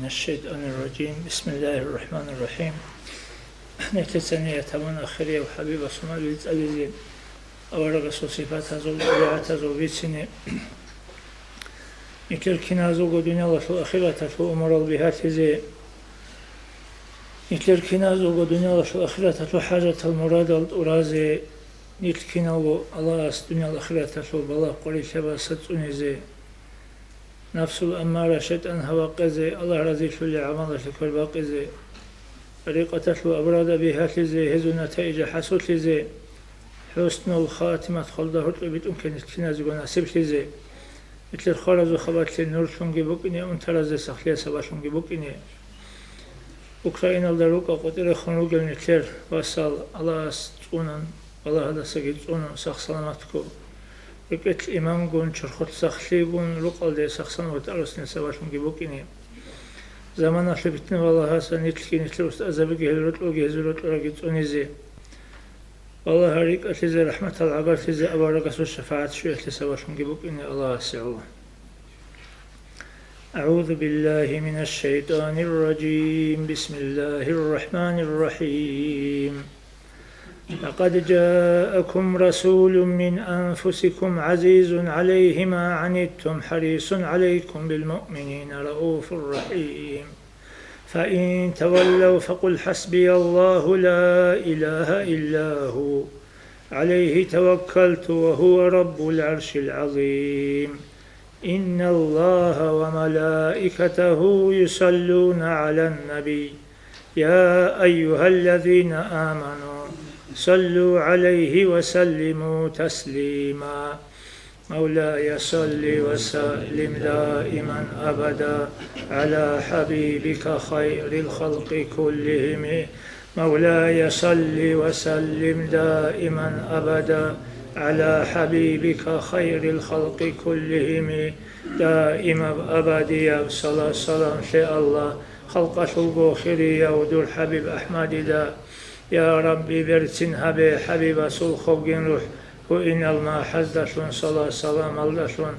الشيطان الرجيم بسم الله الرحمن الرحيم نتسنية تمن أخرية وحبيب صمال الأزيزين أورغ صفات هزول أبيعات هزول بيتسني نتلر كنازو قدنيا الله شو أخيرة شو أمر البهات زي نتلر كنازو قدنيا الله شو أخيرة شو حاجة المراد الأرازي نتلر كنازو الله الدنيا الأخيرة شو بلا قولي شبا ستوني زي نفس الأمارة شيطان هوا قزي الله رضي شو اللي عمله شكل باقزي طريقة شو أبراد بها لزي هزو نتائج حسوت لزي حسن الخاتمة خلده بيت أمكن كناز وناسب لزي مثل الخرز وخبات للنور شونجي بوكيني أنترز سخلية سبا شونجي بوكيني أوكراينا الدروك قطير خنوق النتلر وصل الله استونن الله هذا سجد استونن سخ سلامتكو ركت الإمام قون شرخت سخليبون رقل دي سخصان وتأرسن سباشون جيبوكيني زمان أشبتنا والله هاسا نتلكي نتلو استأذبكي هلرتلوكي هزرتلو راكت أنيزي والله هاريك أتلزي رحمة العبار تلزي أبارك سو الشفاعة شو أتلي سباشون جيبوكيني الله أسعوه أعوذ بالله من الشيطان الرجيم بسم الله الرحمن الرحيم لقد جاءكم رسول من أنفسكم عزيز عليه ما عنتم حريص عليكم بالمؤمنين رؤوف رحيم فإن تولوا فقل حسبي الله لا إله إلا هو عليه توكلت وهو رب العرش العظيم إن الله وملائكته يصلون على النبي يا أيها الذين آمنوا صلوا عليه وسلموا تسليما مولاي صل وسلم دائما أبدا على حبيبك خير الخلق كلهم مولاي صل وسلم دائما أبدا على حبيبك خير الخلق كلهم دائما أبديا صلاة سلام شاء الله خلق شلقو خيريا ودور حبيب أحمد دا يا ربي برسن هبي حبيب سول خوغين روح وإن الما حزدشون صلاة سلام اللشون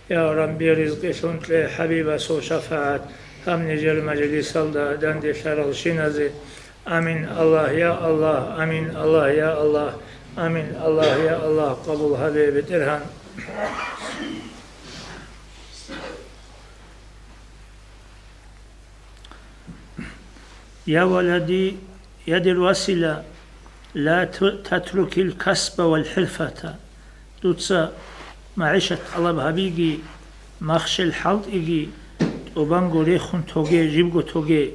يا ربي رزقشون تلي حبيب سول شفاعت هم نجل مجلس الدا دندي شرل شنزي آمين الله يا الله آمين الله يا الله آمين الله يا الله قبول حبيب ترهن يا ولدي يد الوسيلة لا تترك الكسب والحرفة دوتسا معيشة الله بهبيجي مخش الحلط إجي وبانجو ريخون توجي جيبجو توجي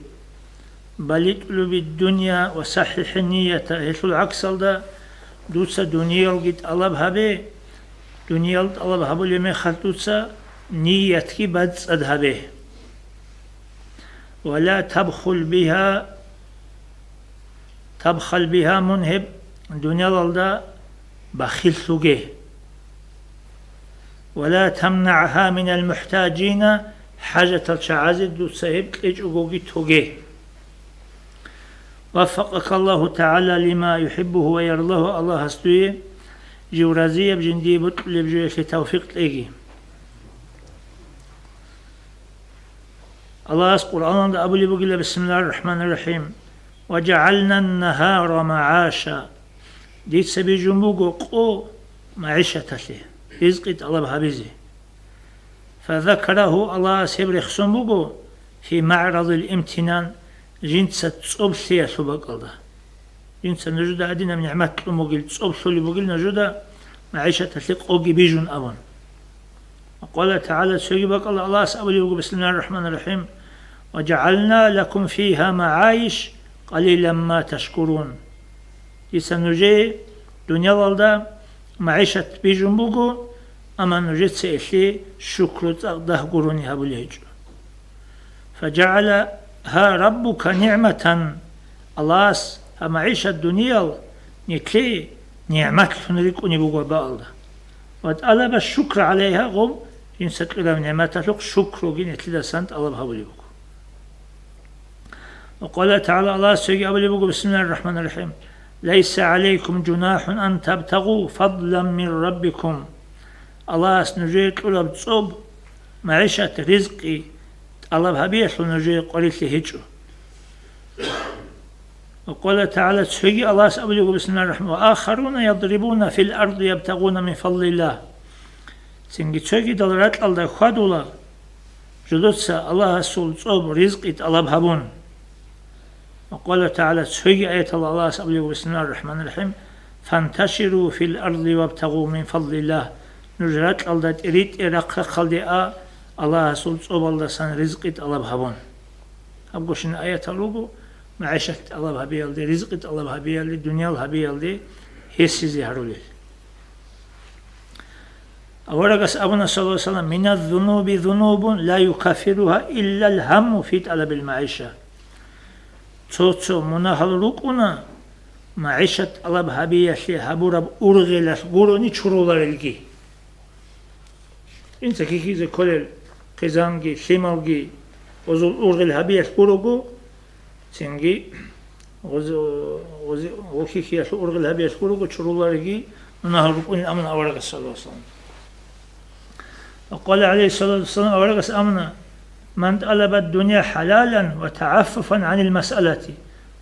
بل اطلب الدنيا وصحح النية هيشو العكس ده دوتسا دنيا وجد الله بهبي دنيا الله بهبو لما خل دوتسا نيتك بدس أذهبه ولا تبخل بها منهب دنيا الله بخيل سوجه ولا تمنعها من المحتاجين حاجة الشعازد دو سهب تلجوجي توجه وفقك الله تعالى لما يحبه ويرضاه الله استوي جورازية بجندي بطلب جوية توفيق تلاقي الله القرآن أبو لي بقول بسم الله الرحمن الرحيم وجعلنا النهار معاشا ديت سبي جنبوغو قو معيشة له رزقت الله بهابيزي فذكره الله سبر خصنبوغو في معرض الامتنان جنسة تصوبثية سبق الله جنسة نجودة عدنا من نعمات الموغل تصوبثو اللي بقول نجودة معيشة له قوغي بيجون أبن وقال تعالى سيبك الله أسأل يقول بسم الله الرحمن الرحيم وجعلنا لكم فيها معايش قليلا ما تشكرون يسنجي دنيا والدا معيشة بيجون بوغو أما نجي سيحلي شكر تقده قروني هبوليج فجعلها ربك نعمة الله معيشة الدنيا نتلي نعمة فنريكوني بوغو بالله وتألب الشكر عليها غم ينسك إلى نعمتك شكر وجنت لدى سنت الله بهبولي بوغو وقال تعالى الله سيجي أبو لبوغو بسم الله الرحمن الرحيم ليس عليكم جناح أن تبتغوا فضلا من ربكم الله سنجيك أولا بتصوب معيشة رزقي الله بهبيه نجي قريت هيجو. وقال تعالى تسوي الله سأبلغ بسم الله الرحمن وآخرون يضربون في الأرض يبتغون من فضل الله. سنجي تسوي دلرات الله خدولا جدوتسا الله سول صوب رزق الله بهبون. وقال تعالى تسوي آية الله سأبلغ بسم الله الرحمن الرحيم فانتشروا في الأرض وابتغوا من فضل الله. نجرات الله تريد إرقى خلداء الله سول صوب الله سن رزق الله بهبون. أبقوشن آية اللوغو معيشة الله بهبيالدي رزق الله بهبيالدي دنيا بهبيالدي هسيزي هرولي. أورغس أبونا صلى الله عليه وسلم من الذنوب ذنوب لا يكفرها إلا الهم في طلب المعيشة. توتو مناهلوكونا معيشة الله بهبيالدي هبورب أورغيلس غوروني چورولارلگي. إنسا كيكيزي كولل قزانگي شمالگي وزول أورغيل هبيالدي غوروغو سنجي وكي كي أورغل هبي أشكرك وشرولارجي ونهربون الأمن أورغ صلى الله عليه وسلم. وقال عليه الصلاة والسلام أورغ أمن من طلب الدنيا حلالا وتعففا عن المسألة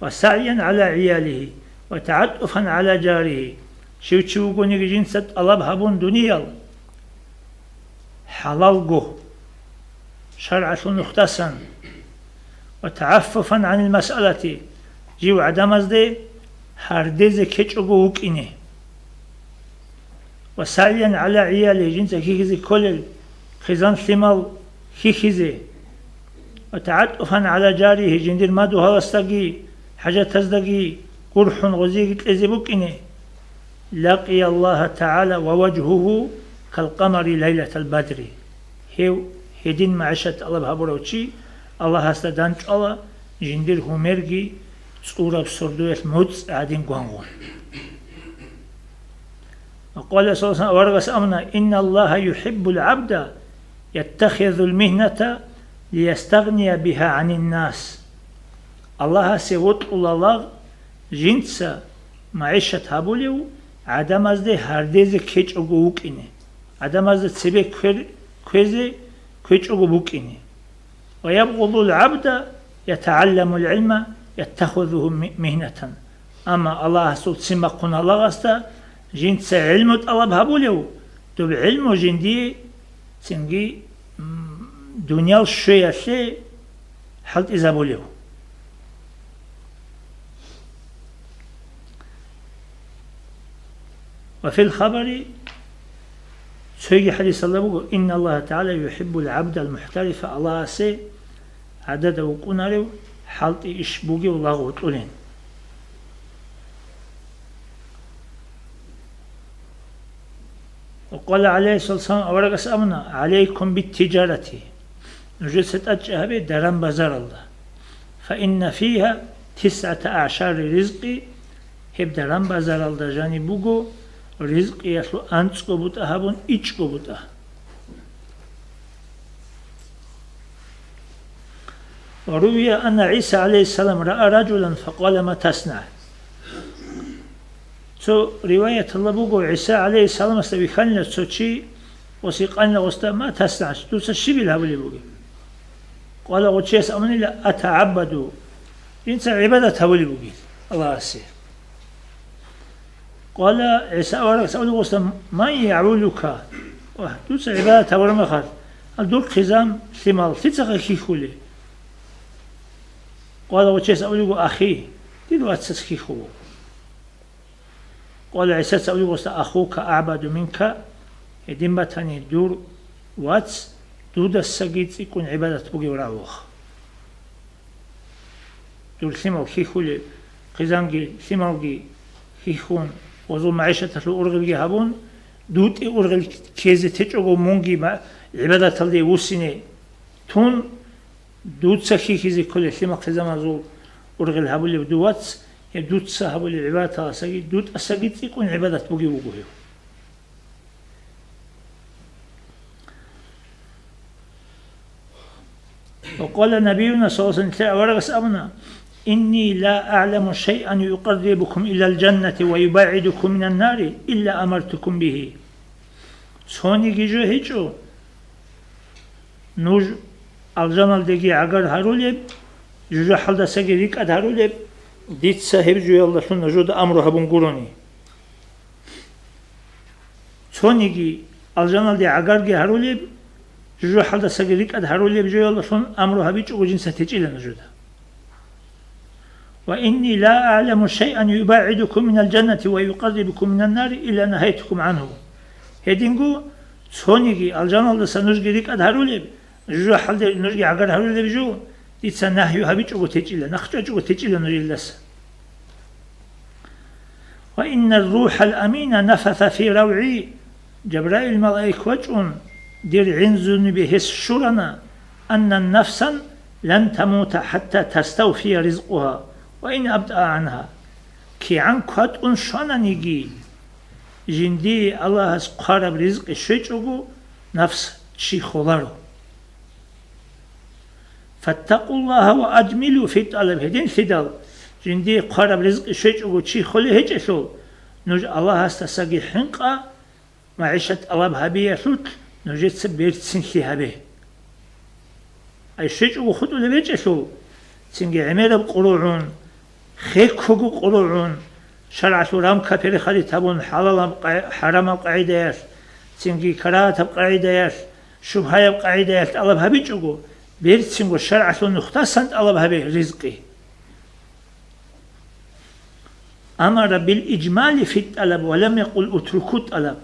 وسعيا على عياله وتعطفا على جاره شو تشوفون جنسة طلب هبون دنيا حلال جو شرعة نختصا وتعففا عن المسألة جيو عدم ازده هردز كيچوغو وكينه وسعيا على عياله جنسة كيكيزي كولل خزان ثمال كيكيزي وتعطفا على جاره جندر مادو هلستاقي حاجة تزدقي قرح غزيق تلزي بكينه لقي الله تعالى ووجهه كالقمر ليلة البدر هدين معشة الله بهبروتشي الله هستا دانچ الله جندر همرگي صورة بسردوية موت عادين قوانغون. وقال صلى الله عليه وسلم ورغس أمنا إن الله يحب العبد يتخذ المهنة ليستغني بها عن الناس. الله سيوت الله جنسا معيشة هابوليو عدم ازده هردز كيچ اگو وكينه عدم ازده تسبه كوزي كيچ اگو بوكينه ويبغض العبد يتعلم العلم يتخذه مهنة. أما الله سوت سمقنا الله غستا جنس علم الله بهبوليو دب علم جندي سنجي دنيا الشيء شيء حلت إذا بوليو. وفي الخبر سيجي حديث الله بقول إن الله تعالى يحب العبد المحترف الله سي عدد وقنارو حالت إشبوغي والله وطولين. وقال عليه الصلاة والسلام أورغس أمنا عليكم بالتجارة نجلست أجهبه درم بزار الله فإن فيها 9 أعشار رزقي هب درم بزار الله جاني بوغو رزق يسلو أنسكو بوتا هبون إيشكو بوتا. وروي أن عيسى عليه السلام رأى رجلا فقال ما تصنع. تو رواية الله بوغو عيسى عليه السلام استوي خلنا تسوشي وسيقالنا وستا ما تصنع توسا شبه الهبلي بوغي. قال غوتشيس أمني لا أتعبدو إنسان عبادة هبلي بوغي الله أسير. قال عيسى ورقس أولي وستا ما يعولك توسا عبادة هبلي مخار الدور خزام ثمال تتسخي خيخولي. قال وتشيس أولي أخي دلو أتسخي خو. قال عيسى أولي وستا أخوك أعبد منك يدين باتاني دور واتس دود السجيت يكون عبادة بوغي وراوخ. دور ثمال خيخولي خزامجي ثمالجي خيخون وزول معيشة الأورغل هابون دود أورغل كيزي تجعو مونجي عبادة تلدي وسيني تون دود سخي كيزي كل ثم خزام زول أورغل هابولي بدوات يدود سهابولي عبادة سجيد دود السجيد يكون عبادة بوجي وجوه. وقال نبينا صلى الله عليه وسلم ورغس أمنا إني لا أعلم شيئا يقربكم إلى الجنة ويبعدكم من النار إلا أمرتكم به. سوني جيجو هيجو نوج aljanaldagi agar haruleb juja haldasagi rikad haruleb ditsa hebju Allah shun juda amru habun guroni sonigi aljanaldi agargi haruleb juja haldasagi rikad haruleb ju Allah shun amru habic ujinsa techilen juda wa inni la a'lamu shay'an yubaidukum min al-jannati wa yuqarribukum min an-nar illa nahaytukum anhu hedingu sonigi aljanalda sanujgi rikad haruleb juja halde nujgi agar haruleb ju ditsa nahyu habic utechilen nakhcha utechilen rillas wa inna ar-ruha al-amina nafatha fi raw'i جبرائيل ملائك وجهن دير عنزن بهس شرنا أن النفسا لن تموت حتى تستوفي رزقها وإن أبدأ عنها كي عن قد أنشانا نيجي جندي الله قارب رزق الشجعو نفس شي خلارو فاتقوا الله وأجملوا في الطلب هدين فدال جندي قارب رزق الشجعو شي خلي هجشو نج الله استساقي حنقا معيشة الله هبية ثلث نجد سبيرت سنخي هبيه أي شيء وخدو لبيج شو سنجي عمير بقروعون خيك هجو قروعون شرع سورام كبير خلي تبون حلال حرام بقاعدة سنجي كراهة بقاعدة شبهة بقاعدة الله هبيج جو بيرت سنجو شرع سون نختصنت الله هبيه رزقي أمر بالإجمال في الطلب ولم يقل اتركوا الطلب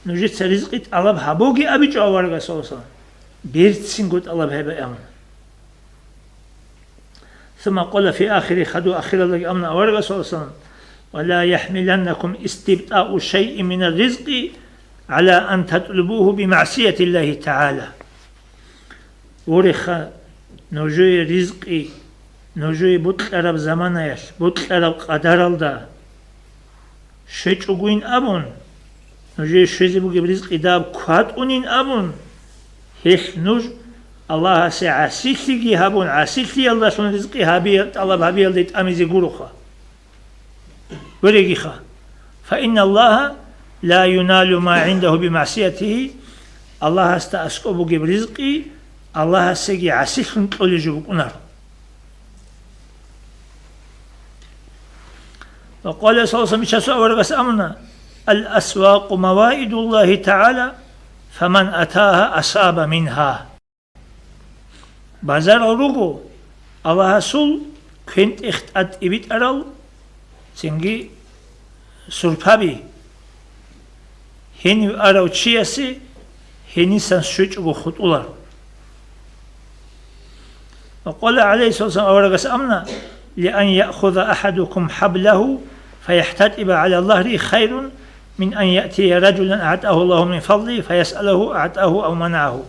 نجد رزقت الله هبوجي أبي جوارك صوصا بيرت سنجود الله هبه أمن ثم قال في آخر خدوا آخر الله أمن أورك صوصا ولا يحملنكم استبطاء شيء من الرزق على أن تطلبوه بمعصية الله تعالى ورخ نجوي رزقي نجوي بطل أرب زمانيش بطل أرب قدر الله شجعوين أبون نجي شيء بوجي برزق إداب كات أنين أبون هيك نج الله سعسيكي هابون عسيكي الله شون رزقي هابي الله هابي الديت أميزي غروخا وريجيخا فإن الله لا ينال ما عنده بمعصيته الله استأسكو بوجي برزقي الله سيجي عسيكي تقولي جبوك نار وقال صلى الله عليه وسلم ورقس أمنا الأسواق موائد الله تعالى فمن أتاها أصاب منها بازار أروغو الله سول كنت اختأت إبت أرال سنجي سرپابي هني أراو تشيسي هني سنشوچ خطولار وقال عليه الصلاة والسلام أورغس أمنا لأن يأخذ أحدكم حبله فيحتطب على الله خير من أن يأتي رجلا أعطاه الله من فضله فيسأله أعطاه أو منعه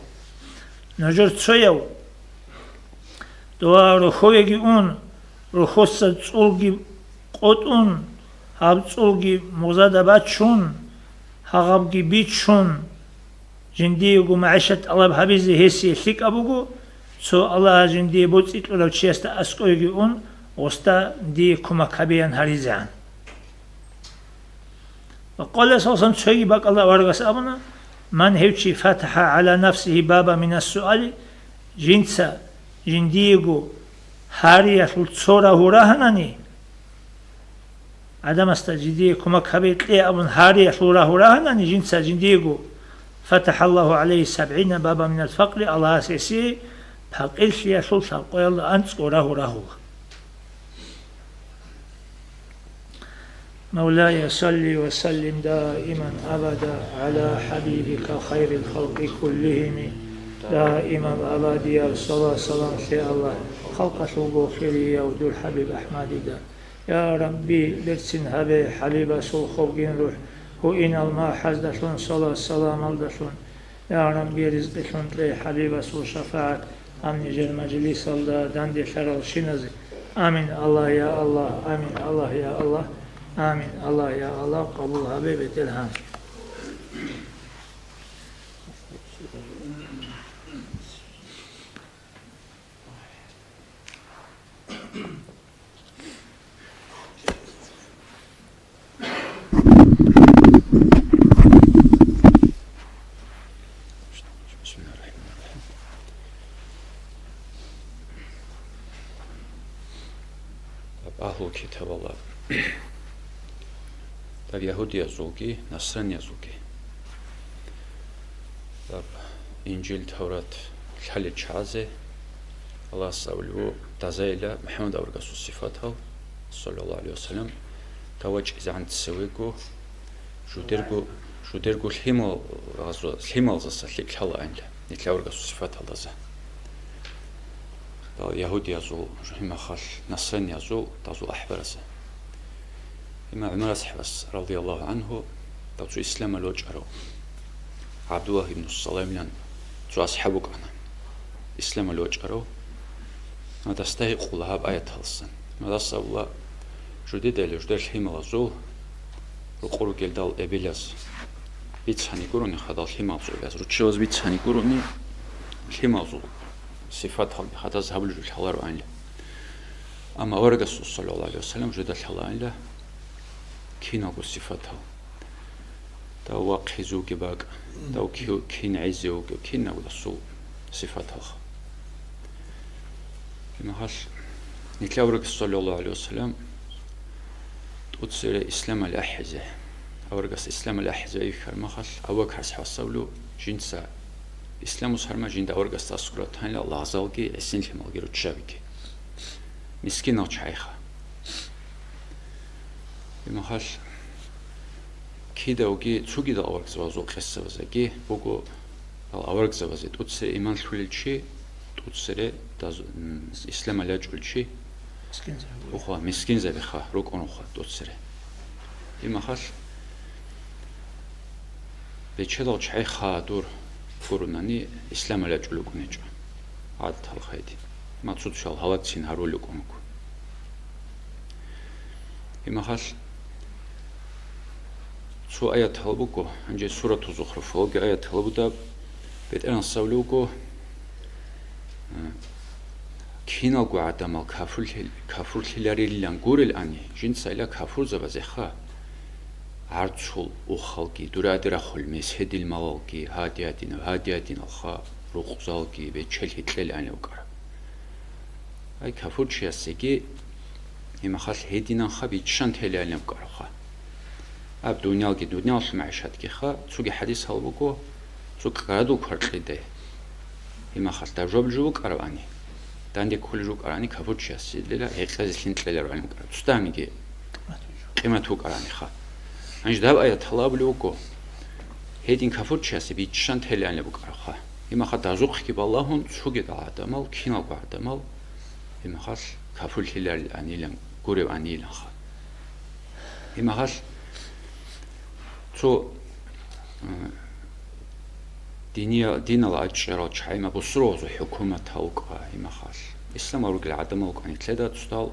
نجر تسويو دوا رخويجي أون رخوصة تسولجي قطون هاب تسولجي مغزادة باتشون هغابجي بيتشون جنديو معيشة الله بحبيزي هسي ثيك أبوغو سو الله جندي بوتسيت ولو تشيستا أسكويجي أون وستا دي كما كبيان هريزان وقال صلى الله عليه وسلم شيء بق الله ورغس أبنا من هيوشي فتح على نفسه بابا من السؤال جنسا جنديغو هارية التصورة هراهناني عدم استجديه كما كبيت لي أبن هارية هراهناني جنسا جنديغو فتح الله عليه 70 بابا من الفقر الله سيسي فقير شيء سلسل قوي الله أنتس هراهو مولاي صل وسلم دائما أبدا على حبيبك خير الخلق كلهم دائما أبدا يا صلاة سلام شاء الله خلق سوق خيرية ودول حبيب أحمد دا يا ربي درسن هبي حبيب سوق خوجين روح هو إن الماء حزدشون صلاة سلام الدشون يا ربي رزقشون لي حبيب سوق شفاعة أمن جل مجلس الله دند شرال شنزي آمين الله يا الله آمين الله يا الله آمين الله يا الله قبول حبيبة الهام თავალა და იაჰუდია ზულგი ნასრანია ზულგი და ინჯილ თავრათ ხალე ჩაზე Allah savlu dazayla Muhammed avrasu sifatal sallallahu aleyhi ve sellem tavaç izant sevego judergo himal razu himal zasalik halayla nitla avrasu sifatal daza da Yahudi yazul himakhal nasran yazul dazu ahbarasa ima Umar sahbas radiyallahu anhu dazu İslam alojaro Abdullah ibn Salamlan tu ashabu kana İslam alojaro Madastay qulab ayat alsın. Madasavla judedel himalazu ruqur geldal ebilas. Bitsani guruni khadal himalzu yaz. Ruchos bitsani guruni himalzu. Sifat hal khadaz hablu halar aynı. Ama orga sallallahu aleyhi ve sellem judel halayla kinagu sifat hal. Da waqizu gibak da kin izu kinagu su sifat hal. Mahal Niklavrek sallallahu aleyhi ve sellem tutsere İslam al-ahze avrgas İslam al-ahze yikar mahal avakars hasavlu jinsa İslamus harma jinda avrgas taskurat hanla Allah azalgi esin himalgi ruchaviki miskin ochayxa mahal kidaugi tsugida avrgas vazo qessavazagi bogo avrgas vazo tutsere iman khulilchi tutsere İslam alajulchi oxa miskin zabixa rokonoxa tutsere imahal bechelo chayxa dur kurunani İslam alajulukunecho ad talxaydi matsut shal halaksin harulukunku imahal su ayat halbuko anje suratu zukhruf oge ayat halbuda beteran savluko Kinagu adamal kafur hilarillan gurel ani jinsayla kafur zavazexa artsul uxalgi duradira xulmes hedil malalgi hadiyatin alxa ruqzalgi ve çelhitlel ani uqara ay kafur çiyasegi imaxal hedinan xabi çanteli ani uqara xa ab dunyalgi dunyal maishatgi xa tsugi hadis halbuko tsug qadu qarqide imaxal davjobju uqara ani Dandi kuljuk arani kavuçya sidlela eqazilintleler alim qara ustamigi qimatu qarani xa anj dav ayat halabluko hedin kavuçyasi biçan telanle bu qara xa ima xa dazuq ki ballahun suge da adamal kinal adamal ima xas kafulhiler anilan gurev anilan xa ima xas so dinal açero çayma bu srozu hükümet halka imahas İslam avrugal adam alkan tleda tutal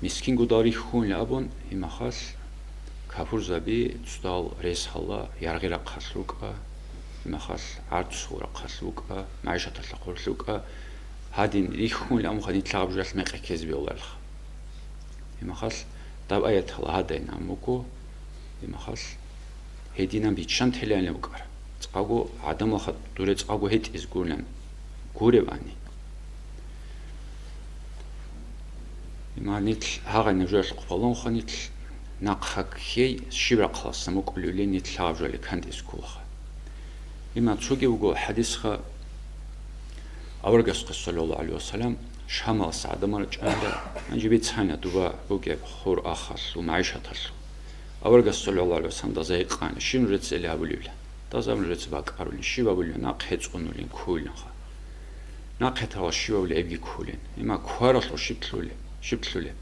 miskin gudari khun labon imahas kafur zabi tutal reshalla yargira qasluka imahas artsura qasluka maishatla qurluka hadin ikhun lam khani tlabjal meqekez biolal imahas dab ayat hadain amuko imahas hedinan biçan telanle uqara Ago adam axat durets ago het is gurlan gurevani imanit hagan jol qfalon khanit naqhak hey shibra qlasam uqluli nit lavjali kant is kulha ima tsugi ugo hadis kha avrgas sallallahu aleyhi ve sellem shamal sadamar chanda anjibit sana duba uge khur akhas u maishatal avrgas sallallahu aleyhi ve sellem da zayqan shin retseli abulula Dazamlurets bakaruli shivabuli naqhetzqunulin kulin xa naqhetava shivabuli evgi kulin ima kvaraslo shiptlule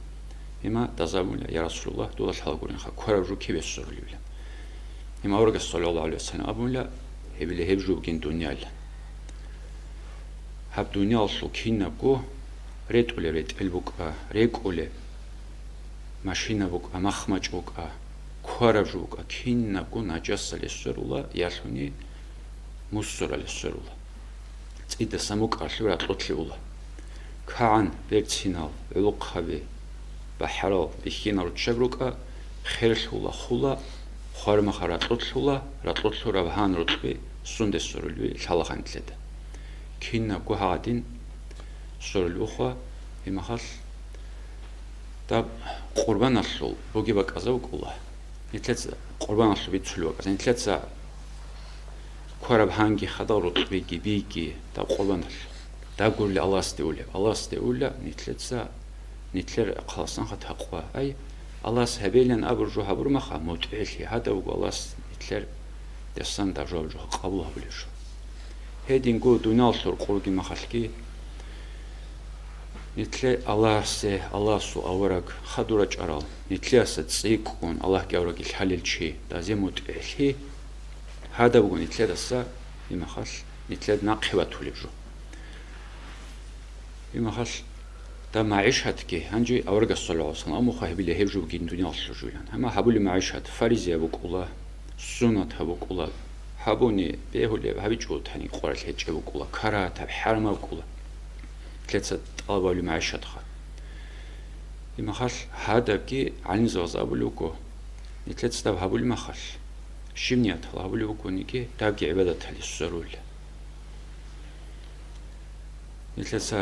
ima dazamula ya Rasulullah dolas halgurin xa kvaravju kivesoruli ima orgas sallallahu aleyhi ve sellem abula hebile hebju gin dunyal hab dunyal slu kinnago retule retelbuqa rekule mashina buqa makhmachuqa Kvaravjuka kinna gunajasale sörula yalhuni musurale sörula Tsida samuqarli ratqutliula Kaan bertsinal uluqhavi baharo bikhinal chagruka khershula khula kharmaxa ratqutlura bhan rutbi sunde sörulvi lalaxantleda Kinna guhadin söruluxa imahal და ყურბანალლულ ბოგიბაკაზე უკულა ითლეც ყურბანალლу ვიცულვაკაზე ითლეც ქორაბ ჰანგი ხადალ რუტბიგი ბიგი და ყურბანალლу დაგული ალას დეულა ითლეც ყალსან ხათაყვა აი ალას ჰებელენ აბურჯუ ჰაბრუმახა მოტველი ჰადა უგალას ითლერ დესან და ჯოჯო ყაბულაბლიშ ჰედინგუ დუნალსურ ყურგი მახალკი ითლე ალასუ ავარაკ ხადურა ჭარალ ითლიასა წიკუნ ალაჰ გევრაგი ჰალილჩი და ზემოტველი ჰადა უგუნ ითლედასა იმახალ ითლედ ნაყევათულიჯო იმახალ და მაიშატკი ანჯი ავარგა სოლავსან ამუხაიბილე ჰევჯუგინ დუნიალსუ ჟულან ამა ჰაბული მაიშატ ფარიზია ვუკულა სუნათ ვუკულა ჰაბუნი ბეჰულე ჰაბიჭუთანი ყორალ ჰეჭე ვუკულა ქარათა ჰარმა ვუკულა ქეცა ტალბალი მაიშატ ხა იმახალ ჰადაკი ანზოზაბული უკო ითლეც და ჰაბული მახალ შიმნიათ ჰაბული უკუნიკი დაგი ებადათალი სურული ითლეცა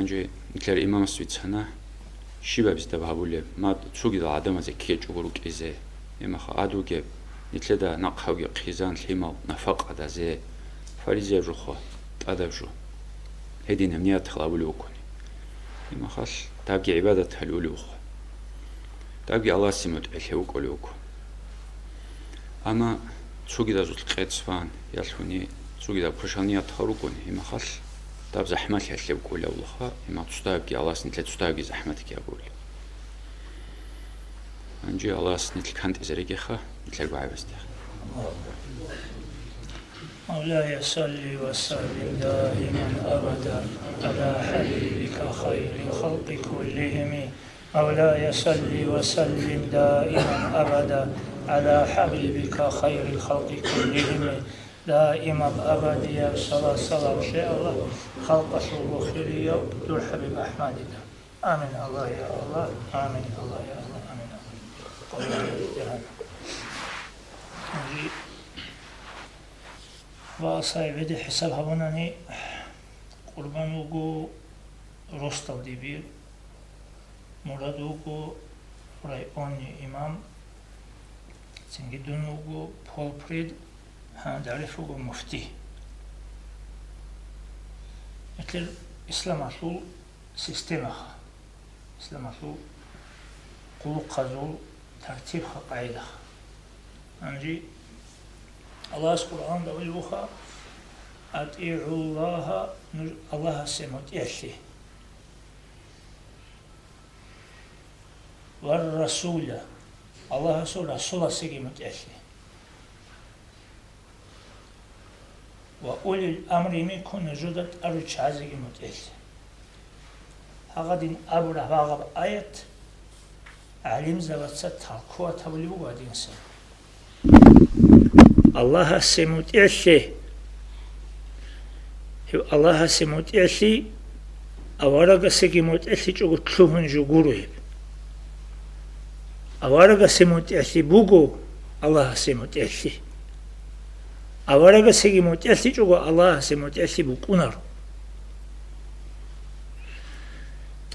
ანჯი ითლერ იმამას ვიცანა შიბების და ჰაბული მათ ცუგი და ადამაზე ქიეჭუგურუკიზე იმახა ადუგე ითლედა ნაყავგი ხიზან ლიმალ ნაფაყადაზე ფარიზია ჟუხო ტადავჟუ هدينا منيات خلابولي وكوني إما خاص تابجي عبادة هلولي وخو تابجي الله سيموت إلهي وكولي وكو أما تسوغي دا زوت القيتسفان يالحوني تسوغي دا بخشانيات خاروكوني إما خاص تاب زحمات هلولي وكولي أولوخا إما تستابجي الله سنتلي تستابجي زحمتك يا بولي أنجي الله سنتلي كانت إزريكي خا نتلقى عبستيخ مولاي صل وسلم دائما أبدا على حبيبك خير الخلق كلهم مولاي صل وسلم دائما أبدا على حبيبك خير الخلق كلهم دائما أبدا يا صلاة شاء الله خلق شروع خيرية دور حبيب أحمد آمين الله يا الله آمين الله يا الله آمين الله وصاحبه حساب هوناني قربانوغو روستال ديبير مرادوغو رايوني امام سنگيدونوغو بولبريد هاندارفوغو مفتي مثل اسلاماتو سيستما اسلاماتو قلو قزول ترتيب قاعده انجي الله القرآن دولوها أطيعوا الله سموت يحلي والرسول الله رسول سيموت يحلي وأولي الأمر منكم جدد أرج عزيز موت يحلي هغدين أبرا هغب آيات علم زبط ستها كوة توليو وادين سن الله سموت يحلي الله سموت يحلي أورغ سيموت يحلي جوجو تلوهن جوجوروه أورغ سموت يحلي بوجو الله سموت يحلي أورغ سيموت يحلي جوجو الله سموت يحلي بوكونر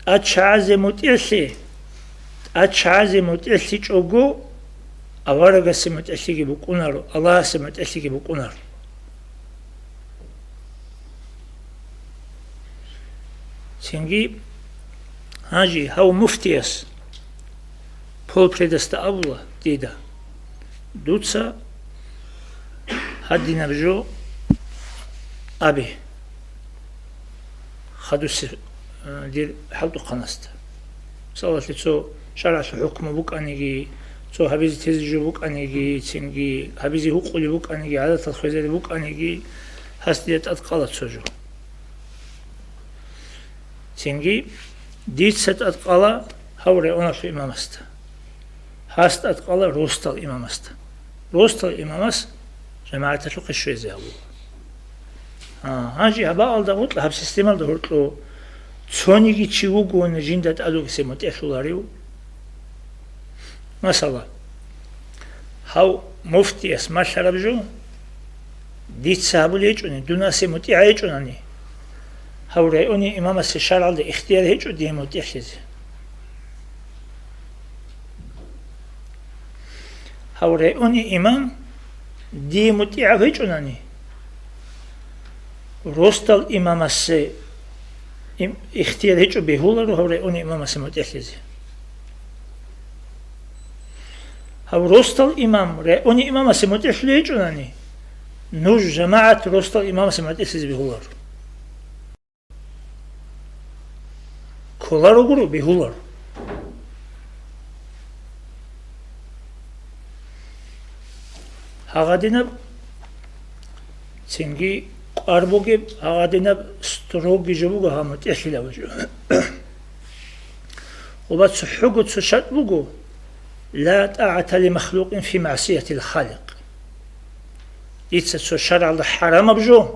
أتشعز موت يحلي جوجو أورغ سموت يحلي بوكونر الله سموت يحلي بوكونر سنجي هاجي هاو مفتيس بول بريدستا أولا ديدا دوتسا هادي نرجو أبي خدوس دير حلتو قناست صلاة لتسو شرع حكم بوك أنيجي سو هبيزي تزجو بوك أنيجي سنجي هبيزي هقولي بوك أنيجي عادة الخزالي بوك أنيجي هستيت أتقالت سوجو سنجي ديت ست أتقالا هوري أنا في إمامست هاست أتقالا روستال إمامست روستال إمامس جماعة لو قشوي زاوي هاجي هبا ألدا قلت له هب سيستيمال ده قلت له تسونيجي تشيوغو نجيندات أدوك سيموت إخلاريو مثلا هاو مفتي اسمع شربجو ديت سابو ليجوني دونا سيموت يعيجوناني هاو رأيوني إمام السشار على اختيار هيجو ديموت يحشيزي هوريوني إمام دي متيع فيجوناني روستال إمام السي اختيار هيجو بهولر هوريوني إمام السي متيحلزي هاو روستال إمام ريوني إمام السي متيحلزي هيجوناني نوج جماعة روستال إمام السي متيحلزي بهولر كولارو غرو بهولر هاغادينب سينجي قاربوغي هاغادينب ستروغي جوغو هامت اخيلا وجو وبات سحوغو تسشات بوغو لا طاعة لمخلوق في معصية الخالق يتسو شرع الله حرام بجو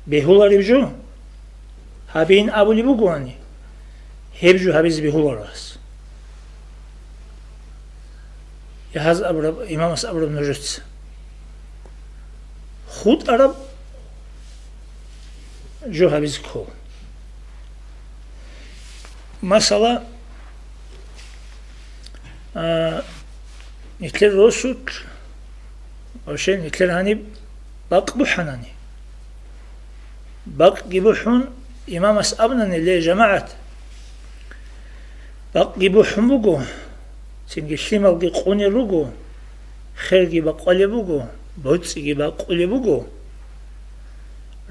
بهولر بجو هابين أبولي بوغواني هبجو هابيز بهولر راس يهاز أبرب إمام أبرب نجت خود أرب جو هابيز كو مثلا نتلر روسوت وشين نتلر هاني باق بوحناني باق جبوحون إمام أبناني اللي جماعة باق جبوحون بوغو سنجي شلمال جي قوني روغو خير جي باقولي بوغو بوتسي جي باقولي بوغو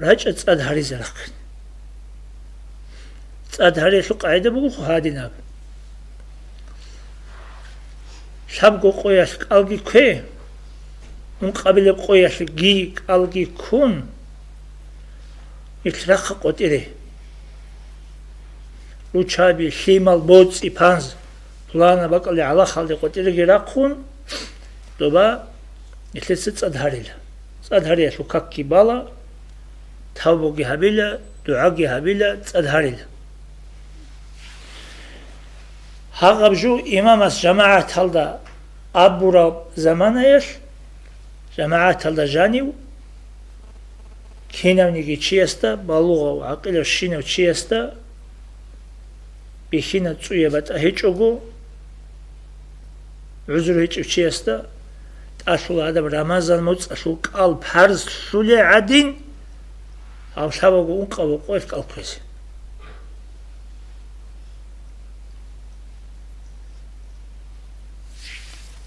راجع تصاد هاري زرق تصاد هاري شو قاعدة بوغو هادي ناب شابقو قوياش قالجي كوي مقابل قوياش جي قالجي كون يترخ قوتيري لوچابي شلمال بوتسي بانز پلانا بقلی علا خالدی قطعی گیرکون دوبا نتلست صدهریل صدهریل شو ککی بالا توبوگی هبیله دعاگی هبیله صدهریل هاقب جو امام از جماعت هلدا ابورا زمانایش جماعت هلدا جانیو کینونیگی چی استا بالوغا و عقیل شینو چی استا بخینا تسویه بات هیچوگو عذر هيك شيء استا تأشول هذا برمضان موت أشول قلب حرز شولي عدين أو شابو أنقى وقوف قلب كذي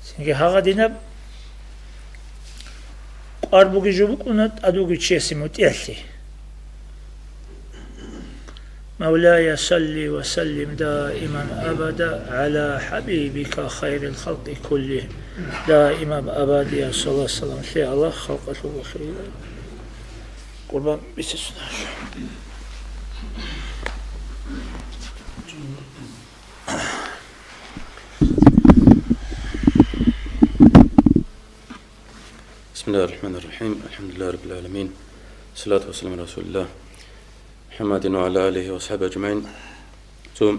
سنجي هذا دينا قاربوجي جوبك ونت أدوجي شيء سموت إحلي مولاي صل وسلم دائما أبدا على حبيبك خير الخلق كله دائما أبدا صلى الله عليه وسلم شيء الله خلقته بخير قربان بسسنا بسم الله الرحمن الرحيم الحمد لله رب العالمين الصلاة والسلام على رسول الله محمد وعلى آله وصحبه أجمعين ثم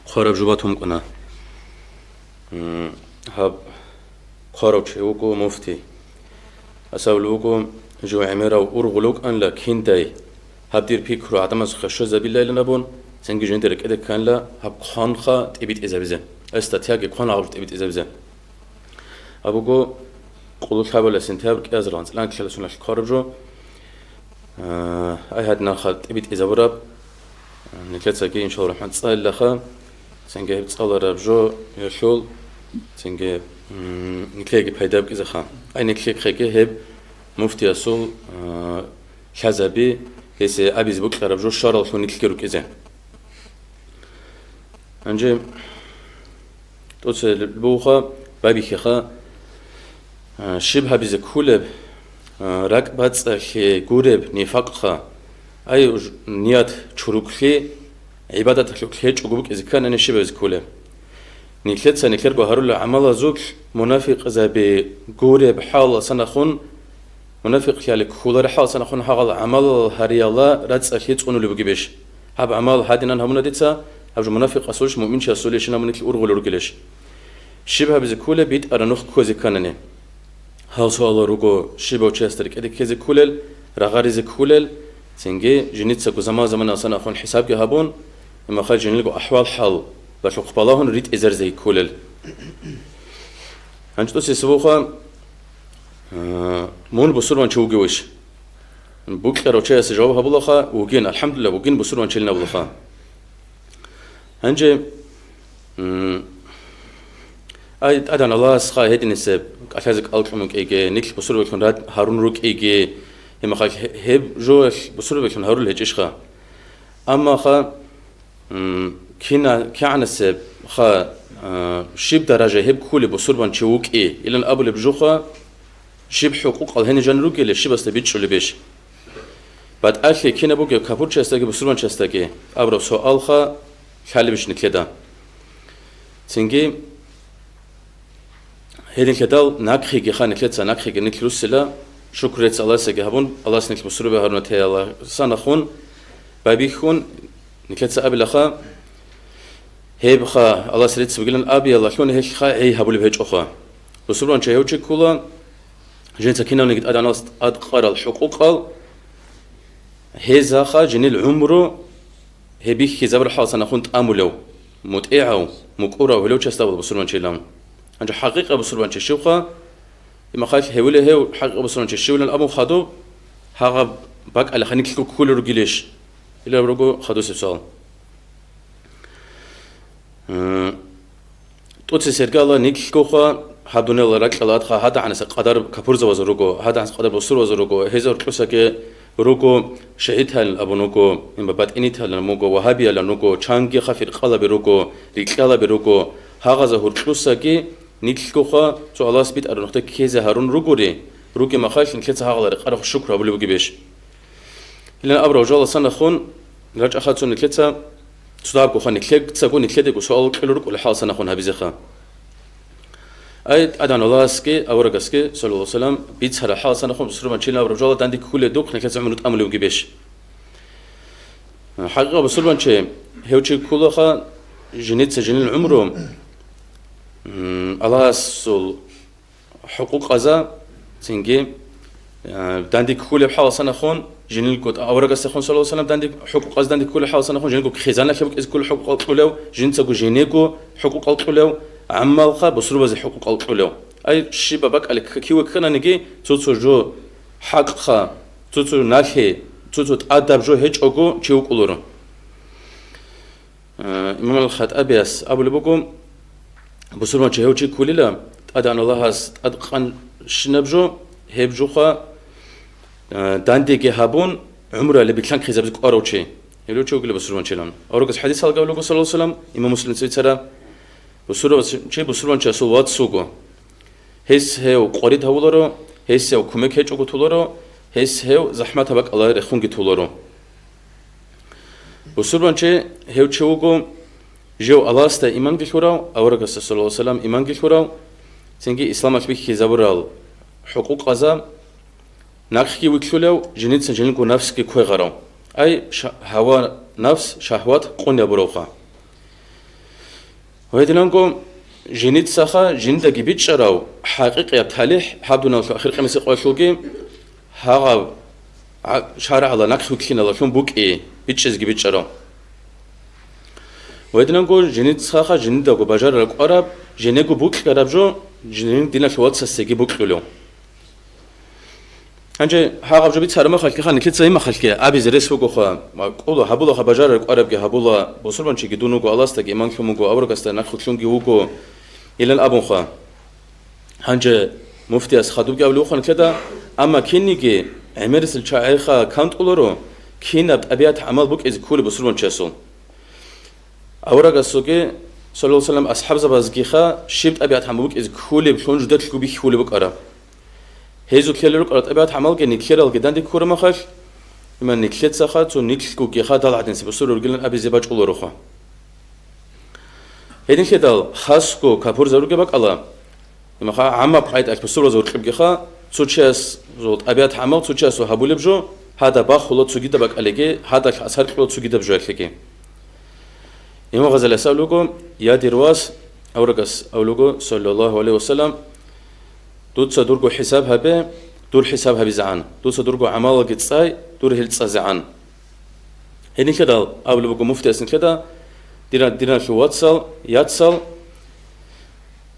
خرج جبتهم قنا هب خرج شيوكو مفتي أسألوكم جو عميرة وأرغلوك أن لا كنتي هب دير بيكرو عدمز خشة زبيلا لنبون سنجي جندرك إذا كان لا هب خانخا تبيت إذا بزن استاتياجي خان عرب تبيت إذا بزن أبوكو قلت حاول سنتابك أزرانس لان كلا سنة الخرجو أي هاد ناخد تبيت إذا برب نكلت ساكي إن شاء الله رحمة تصال لخا سنجي بتصال ربجو يشول سنجي نكليك بهيدابك إذا خا أي نكليك خيكي هب مفتي أصول حزبي هسي أبي زبوك ربجو شارل شو نكليك روك إذا أنجي توصل البوخة بابي خا شبه بزكولب ركبت خي غورب نفاقخا أي نيات شروكخي عبادة خلوكخي جوجوك إذا كان أنا شبه بزكولب نكلت سنكلر جوهرول عمل زوج منافق إذا بغورب حال سنخون منافق خيالك خولر حال سنخون حال عمل هريالا رد أخي تقولوا لبجيبش هب عمل هادينا همونا ديتا هب منافق أصولش مؤمن شيء أصولش نامونك الأورغول أورغلش شبه بزكولب بيت أرنوخ كوزي كانني هاوسوالو روغو شيبو تشسترك ادي كيزي كولل راغاريزي كولل سنجي جنيتسا زمان اصلا اخون حساب هابون اما خارج جنلقو احوال حال باش قبلاهن ريت ازر زي كولل هنجتو سيسوخا مون بسرمان شوقيوش بوك روشة سجوابها بلخا وجين الحمد لله وجين بسرمان شلنا بلخا هنجي أدان الله سخا هيد نسب أشازك ألقمك إيجي نيكل بسرو بكون راد هارون روك إيجي هم خا هب جوش بسرو بكون هارون الهجش خا أما خا كنا كعن السب خا شيب درجة هب كل بسربان شوك إيه إلى الأب اللي بجوخا شيب حقوق الهني جنروك اللي شيب استبيتش اللي بيش بعد أخي كنا بوجي كابور شستاكي بسربان شستاكي أبرو سؤال خا خالي بيش نكلدا تنجي هيدين كدال ناكخي جخان نكلتا ناكخي جنكلوسلا شكرت الله سجهبون الله سنك بسربه هرنته الله سنخون بابيخون نكلتا أبي لخا هيب خا الله سريت سبقلن أبي الله شلون هيك خا هي هبول بهج أخا بسربان شيء كولا جنت كنا نقد أدناس أدقار الحقوق هذا خا جن العمر هبيخ زبر حاصل نخون تأملوا متعاو مكورا ولو تشتغل بسربان شيء لام عند حقيقة بسربان شيء شوخا إما خايف هوله هو حقيقة بسربان شيء شو لأن أبو خدو هذا باك على خنيك كل رجليش إلا برجو خدو سبسال توتس سرقالا نيك كوخا هادون الرك خلات خا هذا عن قدر كبرز وزروجو هذا عن قدر بسر وزروجو هزار كوسك روجو شهيد هل أبونوجو إما بعد إنيت هل نموجو وهابي هل نموجو شانجي خفير قلا بروجو ريكلا بروجو هذا زهور كوسك نيك كوخا تو الله سبيت أرنوخت كيزه هارون روجوري روجي ما خايف نكلت هذا الرق أرخ شكر أبو لبوجي بيش إلى أبرو جال صن خون رجع أخذ نكلتها صداب كوخان نكلت تساقون نكلت وسؤال كل رك ولا حال صن خون هبيزخا أي أدان الله سكي أو رجسكي صلى الله عليه وسلم بيت هذا حال صن خون بسرعة مشينا أبرو جال داندي كل دوق نكلت عملت أمل وجي بيش حقيقة بسرعة مشي هيوتشي كلها جنيت سجن العمر الله سول حقوق أزا تنجي داندي كل حال صن خون جنيل كود أورجا سخون صلى الله عليه وسلم داندي حقوق أز داندي كل حال صن خون جنيل كود خزانة كيف إز كل حقوق القلو جنسا كو جنيكو حقوق القلو عمال خا بسرعة زي حقوق القلو أي شيء بابك على كيو كنا نجي توتو جو حق خا توتو ناخي توتو أدب جو هيج أجو شيء كلورو إمام الخط أبيس أبو لبوكم بسرعة شيء شيء كللا أدان الله هس أدقن شنبجو هبجوخا داندي جهابون عمره اللي بيتلان خزابك أروتشي يلو شو قلنا بسرعة شيلان أروكس حديث هالقول لكم صلى الله عليه وسلم إمام مسلم سيتسرا بسرعة شيء سوات سوقو هس هو قريد هولارو هس هو كمك هيج أقول تولارو هس هو زحمة تبك الله يرخون جتولارو بسرعة شيء هو شوقو جو الله است إيمان كشورا أوركس صلى الله عليه وسلم إيمان كشورا تنجي إسلام أكبر خزابرال حقوق غزا ناخي وكلو جنيت سجنكو نفس كي كوي غراو أي هوا نفس شهوات قنيا بروخا وهيدنانكو جنيت سخا جندقي بيتشراو حقيقة تاليح حابدونا آخر قميص قواشوكي هاغا شارع الله ناخي وكلين الله شون بوك إيه بيتشزقي بيتشراو وهيدنانكو جنيت سخا جندقو بجار القرب جنيكو بوك كرابجو جنين دينا شوات سسيقي بوك لولو أنجي هاغ جبت سرما خالك خان كيت زي ما خالك أبي زريس فوق خا ما قولوا هبولا خبجار القرب جه هبولا بصربان شيء جدونو جو الله استجي إيمان كم جو أبرك است نخل شون جيو جو إلى الأبون خا هنجي مفتي أس خدوب جاولو خان كده أما كيني جي عمرس الشاعر خا كانت قولرو كينا أبيات عمل بوك إز كول بصربان شاسون أبرك استوكي صلى الله عليه وسلم أصحاب زبازجي خا شبت أبيات عمل بوك إز كول بشون جدت كوبي كول بوك أرا هيزو كيلو قرات أبيات عمل كني كيرال جدان دي كورة ما خش إما نكلت سخات ونكل كوكي خا دال عدن سبصور رجلن أبي زباج قول روخا هيدين كدال خاصكو كابور زروجي بق الله إما خا عم بقيت أكبسور زور خبجي خا سوتشاس زود أبيات عمل سوتشاس وهبول بجو هذا باخلط سجيد بق عليك هذا أسهل خلط سجيد بجو عليك إما غزل سألوكم يا درواس أورجس أولوكو صلى الله عليه وسلم دود صدورجو حساب هبه دور حساب هبي زعان دود صدورجو عمال قتصاي دور هلتص زعان هني كده أول بقول مفتي أسن كده دينا شو واتسال ياتسال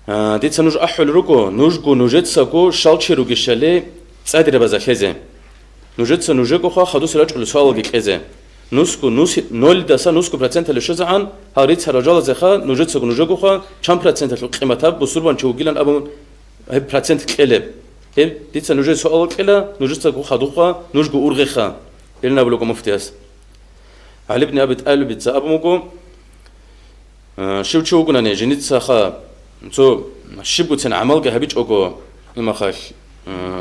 ديتسا نوج أحول روكو نوجو نوجتساكو شالشي روكي شالي صادر بزاخيزه نوجتسا نوجكو خدوس راج لسوالو كيزه نوسكو نوس 0.9 نوسكو процента لشزعان هاريت هراجال زخا نوجتسا نوجكو خا كم процента قيمتها بسوربان چوغيلان ابو هي процент قلب هي ديتسا نوجت سوال قلا نوجتسا خدوخا نوجو اورغخا يلنا بلوكو مفتياس علي بن ابي طالب بيتزا ابو مكو شوچوغنا نه جنيتسا خا تو شبوتن عمل جهبيج اوكو ما خاش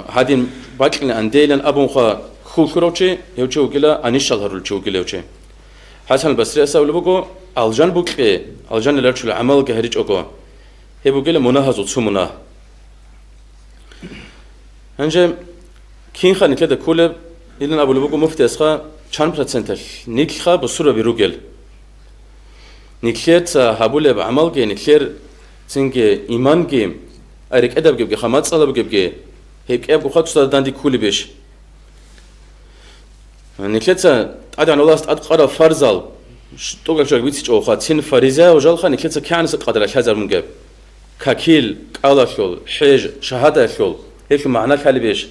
هادين باكلن انديلن ابو خا خولكروچي يوچو گلا انيشال هرولچو گلوچي حسن البصري اساول بوكو الجان بوكي الجان لرچل عمل جهريج اوكو هبو گلا مناهز وصمنا هنجه كين خان كده كول يلن ابو بوكو مفتي اسخا 10% نيكخا بصوره بيروگل نيكليت هابول بعمل جه نيكلير تنجي إيمان جيم أريك أدب جبجي خمات صلب جبجي هيك أبو خاطر داندي كولي بيش نكلتها عاد عن الله أتقرأ فرزال توقع شو بيتش أو خاتين فريزة وجال خان نكلتها كأنس قدر الحجر من جب كاكيل قالا شول حج شهادة شول هيك معناه كالي بيش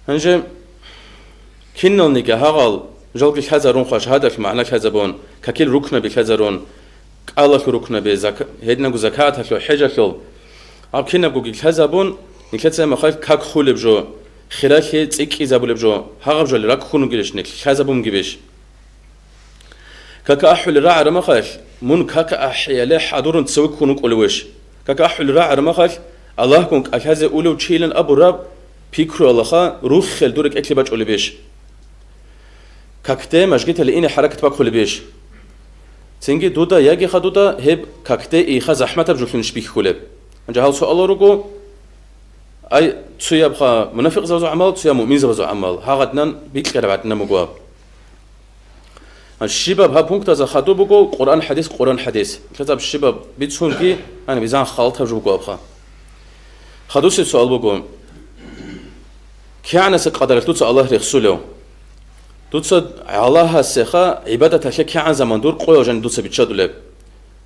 هنجم كنا نيجا هقال جال الحجرون خا شهادة معناه كذبون كاكيل ركنة بكذرون الله ركنا بزك هدنا جو زكاة هلو حجة هلو أبكينا جو كذابون نكتة ما خايف كاك خول بجو خلاك تيك إزابول بجو هاغب جو لراك خونو جلش نك كذابون جبش كاك أحول راع رما خايف من كاك أحياله حضورن تسوي خونو قلوش كاك أحول راع رما خايف الله كونك أكهذا أولو تشيلن أبو رب بيكرو الله خا روح خل دورك أكل باج قلبش كاكتة مشجت لإني حركة باك خول بيش تنجي دودا يجي خدودا هب كاكتة إخا زحمة بجوكلين شبيك خلب أنجا هل سؤال رجو أي تسويا بخا منافق زوجو عمل تسويا مؤمن زوجو عمل هاغدنا بيكر بعدنا مجواب الشباب ها بونكتا ز خدو بجو قرآن حديث كتاب الشباب بيتسون كي أنا بيزان خالط هجو بجو بخا خدو سؤال بجو كأنه سقدر توتس الله رسوله توتس الله سخا عبادة تلك كأن زمان دور قوي وجن توتس بتشدله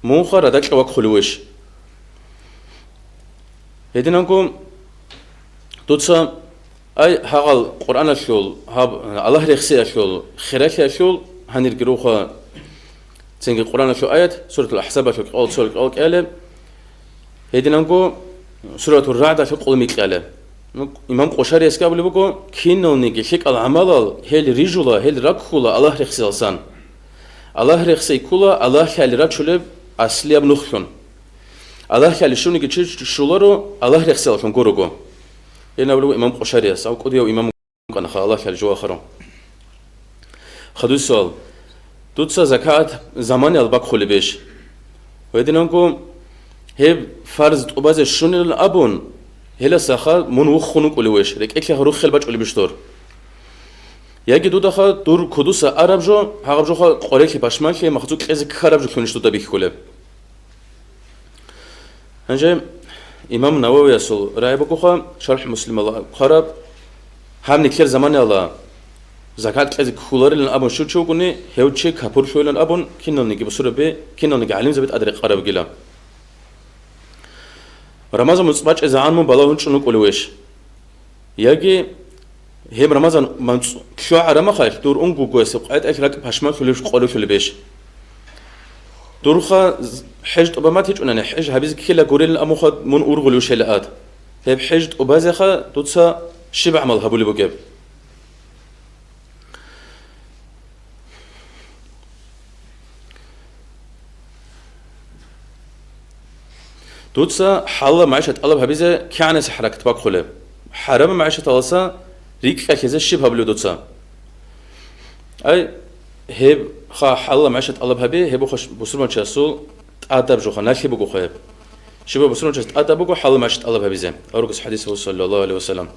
مخر ردك وق خلوش هدينا نقول توتس أي هقال القرآن الشول هاب الله رخصي الشول خيرك الشول هنرجروها تنجي القرآن الشول آيات سورة الأحزاب الشول قال سورة قال كلام هدينا نقول سورة الرعد الشول قل ميكلة إمام قشاري اسكابل بقول كينو نيجي شك العمل هل رجلا هل ركولا الله رخصي السان الله رخصي كولا الله هل رجل أصلي أبنخون الله هل شو نيجي شلورو الله رخصي الكون كورجو هنا بقول إمام قشاري اس أو كوديو إمام كان خا الله هل جوا خرام خدو سؤال توتسا زكاة زمان الباق خلي بيش ويدنا نقول هب فرض أباز شون الأبون هلا سخا من وخونك ولويش لك إكله هروخ خلبج ولا بيشتور يجي دودا خا دور كدوس عرب جو عرب جو خا قريك باشمان كي مخزوق إذا كخرب جو كونش دودا بيخوله هنجم إمام نووي يسول رأي بكوخا شرح مسلم الله خراب هم نكير زمان الله زكاة إذا كخولار لنا أبون شو كوني هيوتشي كابور شو لنا أبون كنا نيجي بصورة بي كنا نيجي علم زبط أدري قرب جلا رمضان مصباح إذا عن من بلاون شنو كلويش يجي هم رمضان من شو عرما خايف دور أنجو جوس قاعد أكلك بحشمة كلوش قالوا في البيش دور خا حجت أبما تيج أنا حج هبيز كلا قريل أمخد من أورغلوش هلأت هب حجت أبازة خا دوتسا شبع عمل هبولي بجيب دوتسا حلا معيشة طلب هبيزة كأنه سحرك تباك خله حرام معيشة طلسا ريك كذا شبه هبلو دوتسا أي هب خا حلا معيشة طلب هبي هبو خش بسرعة شاسول أدب جو خناخي بقو خيب شبه بسرعة شاس أدب بقو حلا معيشة طلب هبيزة أرجس حديثه صلى الله عليه وسلم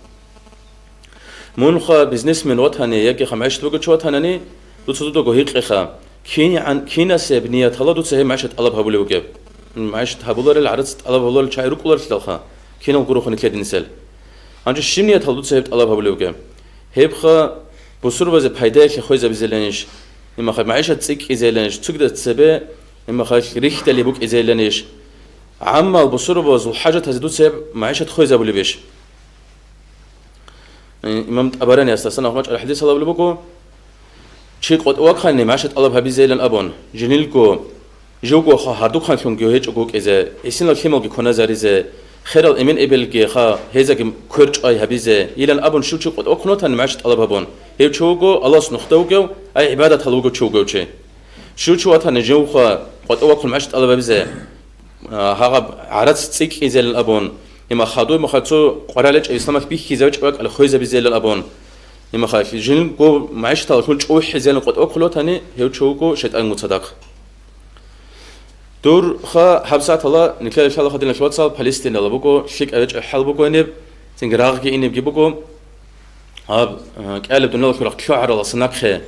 من خا بزنس من وطني يجي خا معيشة بقو شو وطني دوتسا دوتو هيك خا كينا سبنية طلا دوتسا هي معيشة طلب هبلو بقى معيشة هبولار العرض طلب هبولار شايرو كولار تلخا كينا الجروخن كده نسال عنج الشمنية طلبت سبت طلب هبولو بقى هبخا بصور بز بهيداك خويز بزلانيش إما خا معيشة تسيك إزلانيش تقدر تسبة إما خا ريحة اللي بوك إزلانيش عمال بصورة ذو الحاجة تزيدو سبب معيشة خويزة بولي بيش إمام أبراني أستاذنا أخماج الحديث الله بولي بوكو شيء قد وقعني معيشة الله بهبي زيلن أبون جنيلكو جوجو خا هردو خان كون جوهج أقولك إذا إسنا الكيمل كنا زاريزة خير الإمين إبل جي خا هذا كم كرج أي هبيزة يلان أبون شو قد أقنوت عن معيشة الله بهبون هيو شوجو الله سنختوجو أي عبادة هلوجو شوجو شو أتى نجوا خا قد أوقن معيشة الله بهبيزة هاغب عرض تسيك إزال الأبون إما خادو إما خادو قرالج إسلامك بيه كيزاوج أوك على خويزة بزال الأبون إما خاف جن جو معيشة الله كل شو حزين قد أقوله تاني هيو شوكو شيطان متصدق دور خا حبسات الله نكلا إن شاء الله خدنا شوات صال فلسطين الله بكو شيك أوج حل بكو إنب تنجراغ كي إنب جيبكو هاب كألب دون الله كل شعر الله صناك خي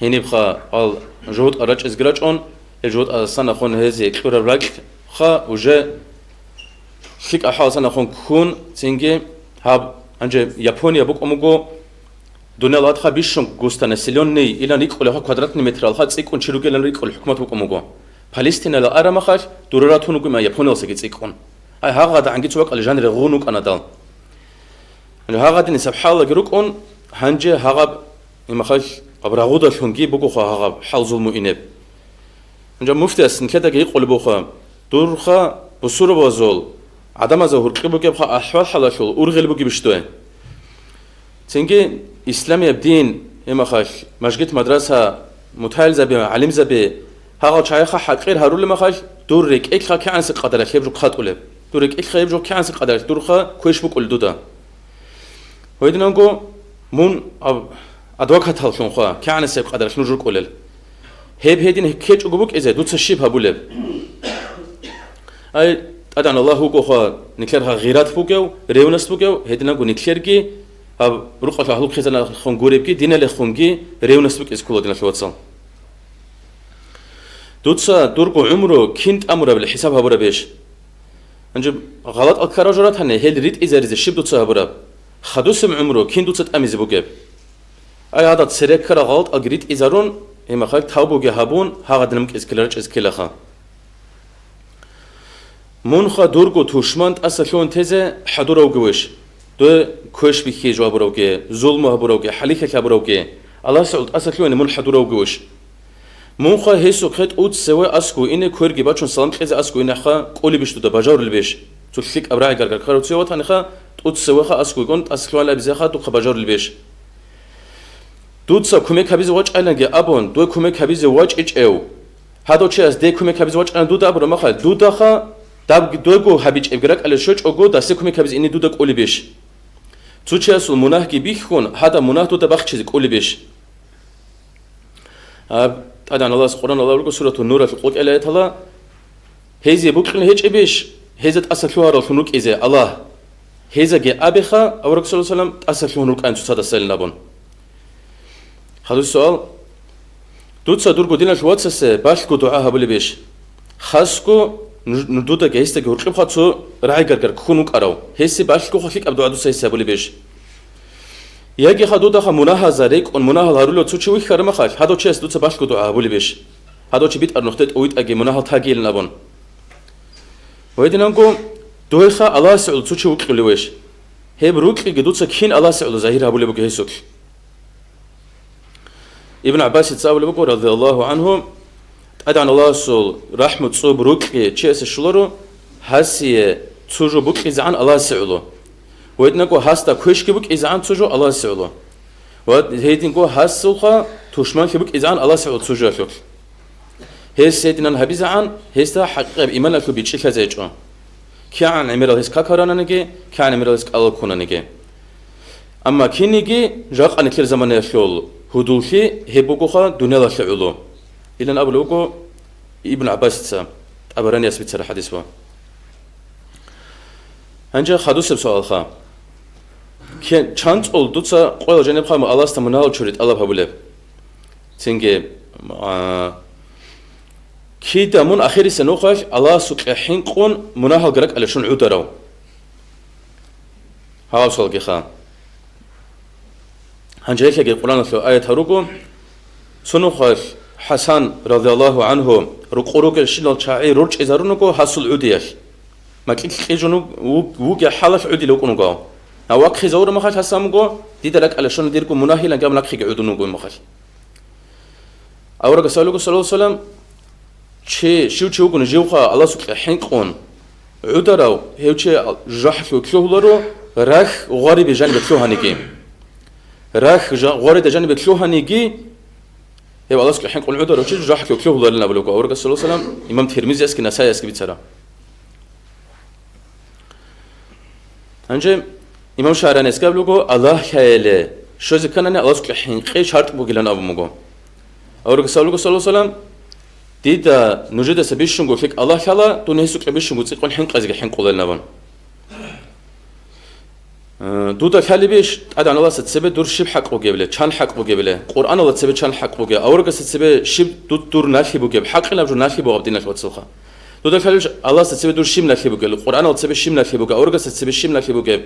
هنيب خا al جود أرج إزجراج أون الجود أصلا خون هذه كبر الرج خا وجا شيك أحاول خون كون تنجي هاب أنجي يابونيا بوك أموجو دون الله خا بيشون غوستان سيلوني إلى نيكول ها كوادرات متر الخا تسيكون شروق إلى نيكول الحكومة بوك أموجو فلسطين لا أرى مخاش دوراتون وكما يابونيا سيكون هاي هذا عنجي توك الجانر غونوك أنا دال هذا نسب حال جروك أون هنجي هذا مخاش أبراغودا شونجي بوكو خا هذا حال ظلم إنب انجا مفتي أسن كده يقول بوخا دورخا بصورة بازول عدم ظهور قبوكي بخا أحوال حلاشول أورغل بوكي بشتوه تنجي إسلام يبدين إما خاش مشجت مدرسة متحيل زبي علم زبي هاغا شايخا حقير هارول لما خاش دور ريك إكخا كعنس قدر خيب جو قات قلب دور ريك إكخا يبجو كعنس قدر دورخا كويش بوك قلدودا ويدنا نقول مون أدواك هتالشون خوا كعنس قدر شنو قلل هيب هيدين هكيج أقولك إذا دوت الشيب هبولب أي أدعنا الله هو خوا نكلرها غيرات بوجو ريونس بوجو هيدنا نقول نكلرجي هب روح الله خزنا خون غوريبكي دينا لخونجي ريونس بوك إسكولو دينا شو وصل دوتسا دوركو عمره كنت أمره بالحساب هبورا بيش أنجب غلط الكراجرات هني هل ريت إذا ريز الشيب دوتسا هبورا خدوسم عمره كنت دوتسا أميز بوجب أي هذا تسرق كرا غلط أجريت إذارون إما خالك تابو جهابون هذا دنمك إسكلرج إسكلخا منخا دوركو توشمانت أصلون تزه حضور وجوش دو كوش بخي جواب روجي ظلم هبروجي حليك هبروجي الله سعود أصلون من حضور وجوش منخا هيسو خد أود سوا أسكو إنه كورجي باتشون سلام خز أسكو إنه خا قولي بيشتو ده بجار البيش تلفيك أبراعي قرقر خارو تسوا تانخا أود سوا خا أسكو يكون أصلون لبزخا تو خبجار البيش دوتسا كوميك هبيز واج ألنجي أبون دو كوميك هبيز واج إيش أو هذا شيء أز دي كوميك هبيز واج أنا دودا أبرو مخال دودا خا داب دوغو هبيج إبرك على شوج أوجو داسي كوميك هبيز إني دودا قولي بيش توشي أسول مناه كي بيخون هذا مناه دودا بخشيز قولي بيش هذا الله القرآن الله يقول سورة النور في القول إلى الله هذي بكرة هيج إبيش هذا أصل شوارع شنوك إذا الله هذا جاء أبيخا أو رسول الله صلى الله عليه وسلم أصل شنوك أنت صاد السلنا بون هذا السؤال دوتسا دوركو دينا شو واتسس باشكو دعاء هبولي بيش خاصكو ندودا جهستا جورقب خاطسو راعي غرغر كونوك أراو هسي باشكو خفيك أبدو عدو سيسا هبولي بيش يجي خدودا خا مناها زاريك أن مناها هارولو تسوي خير ما خاش هذا شيء دوتسا باشكو دعاء هبولي بيش هذا شيء بيت أرنختت أويت أجي مناها تاجيل نابون ويدنا نقول دويخا الله سعود تسوي وكلي ويش هي بروك جدوتسا كين الله سعود ظاهر هبولي بوجه هيسوك ابن عباس يتساوي بقول رضي الله عنه أدعى الله سول رحمة صوب روكي تشيس الشلورو هسي تسوجو بوك إزعان الله سعلو ويدنكو هاستا كوشكي بوك إزعان تسوجو الله سعلو وهيدنكو هاسوخا توشمان بوك إزعان الله سعلو تسوجو أشوك هيس سيدنا هبيزعان هيستا حقيقة بإيمان لكو بيتشيكا زيجو كيان عميرال هيس كاكارانا نجي كيان عميرال هيس كالكونا نجي أما كي نجي جاق عن كل زمان يشول هدوشي هبوكوخا دونيلا شعولو إلى أبلوكو ابن عباس تسا أبراني أسبت سر حديثوا هنجا خدوس بسؤال خا كان چند أول دوتسا قول جنب خا الله استمنال شريط الله بقوله تنجي كي دامون آخر سنة خاش الله سوق حين قون مناهل جرك على شون عودرو هاو سؤال خا هنجا هيك القرآن في آية هروكو سنو خاش حسن رضي الله عنه رقروك الشلال شاعي رج إزارونكو حصل عوديش ما كيجونو وجا حالك عودي لو كونو قاو أواك خزور ما خاش هسامو دي دلك على شون ديركم مناهلا قام لك خي عودو نقول ما خاش أورا قصالو صلى الله عليه وسلم شو كون جيوخا الله سبحانه حنقون عودراو هيوشي جحكو كلولرو راخ غاري بجانب كلوهانيكي راخ غاري بجانب كلوهانيكي هي الله سبحانه حنقون عودراو شي جحكو كلولر لنا بلوكو أورا صلى الله عليه وسلم إمام ترمذي اسكي نسائي اسكي بيتسرا أنجي إمام شعراني اسكي بلوكو الله كايله شو زكانني الله سبحانه حنقي شرط بوغيلان أبو مغو أورا صلى الله عليه وسلم ديدا نوجد سبيشونغو فيك الله خلا تو نهسو كبيشونغو تيقون حنقازغ حنقول لنابن دودا خالبيش ادان الله ستسبه دور شيب حقو گبله چان حقو گبله قران الله تسبه چان حقو گه اورغ ستسبه شيب دور ناخي بو گب حق لابجو ناخي بو عبدين الوصلخه دودا خالبيش الله ستسبه دور شيم ناخي بو گل قران الله تسبه شيم ناخي بو گه اورغ ستسبه شيم ناخي بو گب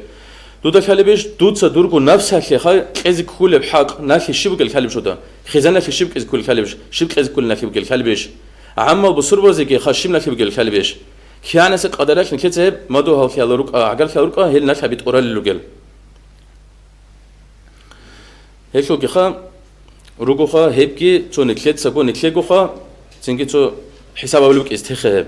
دودا خالبيش دوتسا دورغو نفس حقي خا قز كول بحق ناخي شيب گل خالب شودا خزانه في شيب قز كول خالبيش شيب قز كول ناخي بو گل خالبيش عمل بصور بازيكي خاشم ناخي بو گل خالبيش كيانس قدرك نكتب مدو هال خيالروك عقل خيالروك هل ناخي بيت اورال لوگل هيك لو كخا روغوخا هيبكي تو نكلت سبو نكليغوخا تنجي تو حساب اولوك استخاب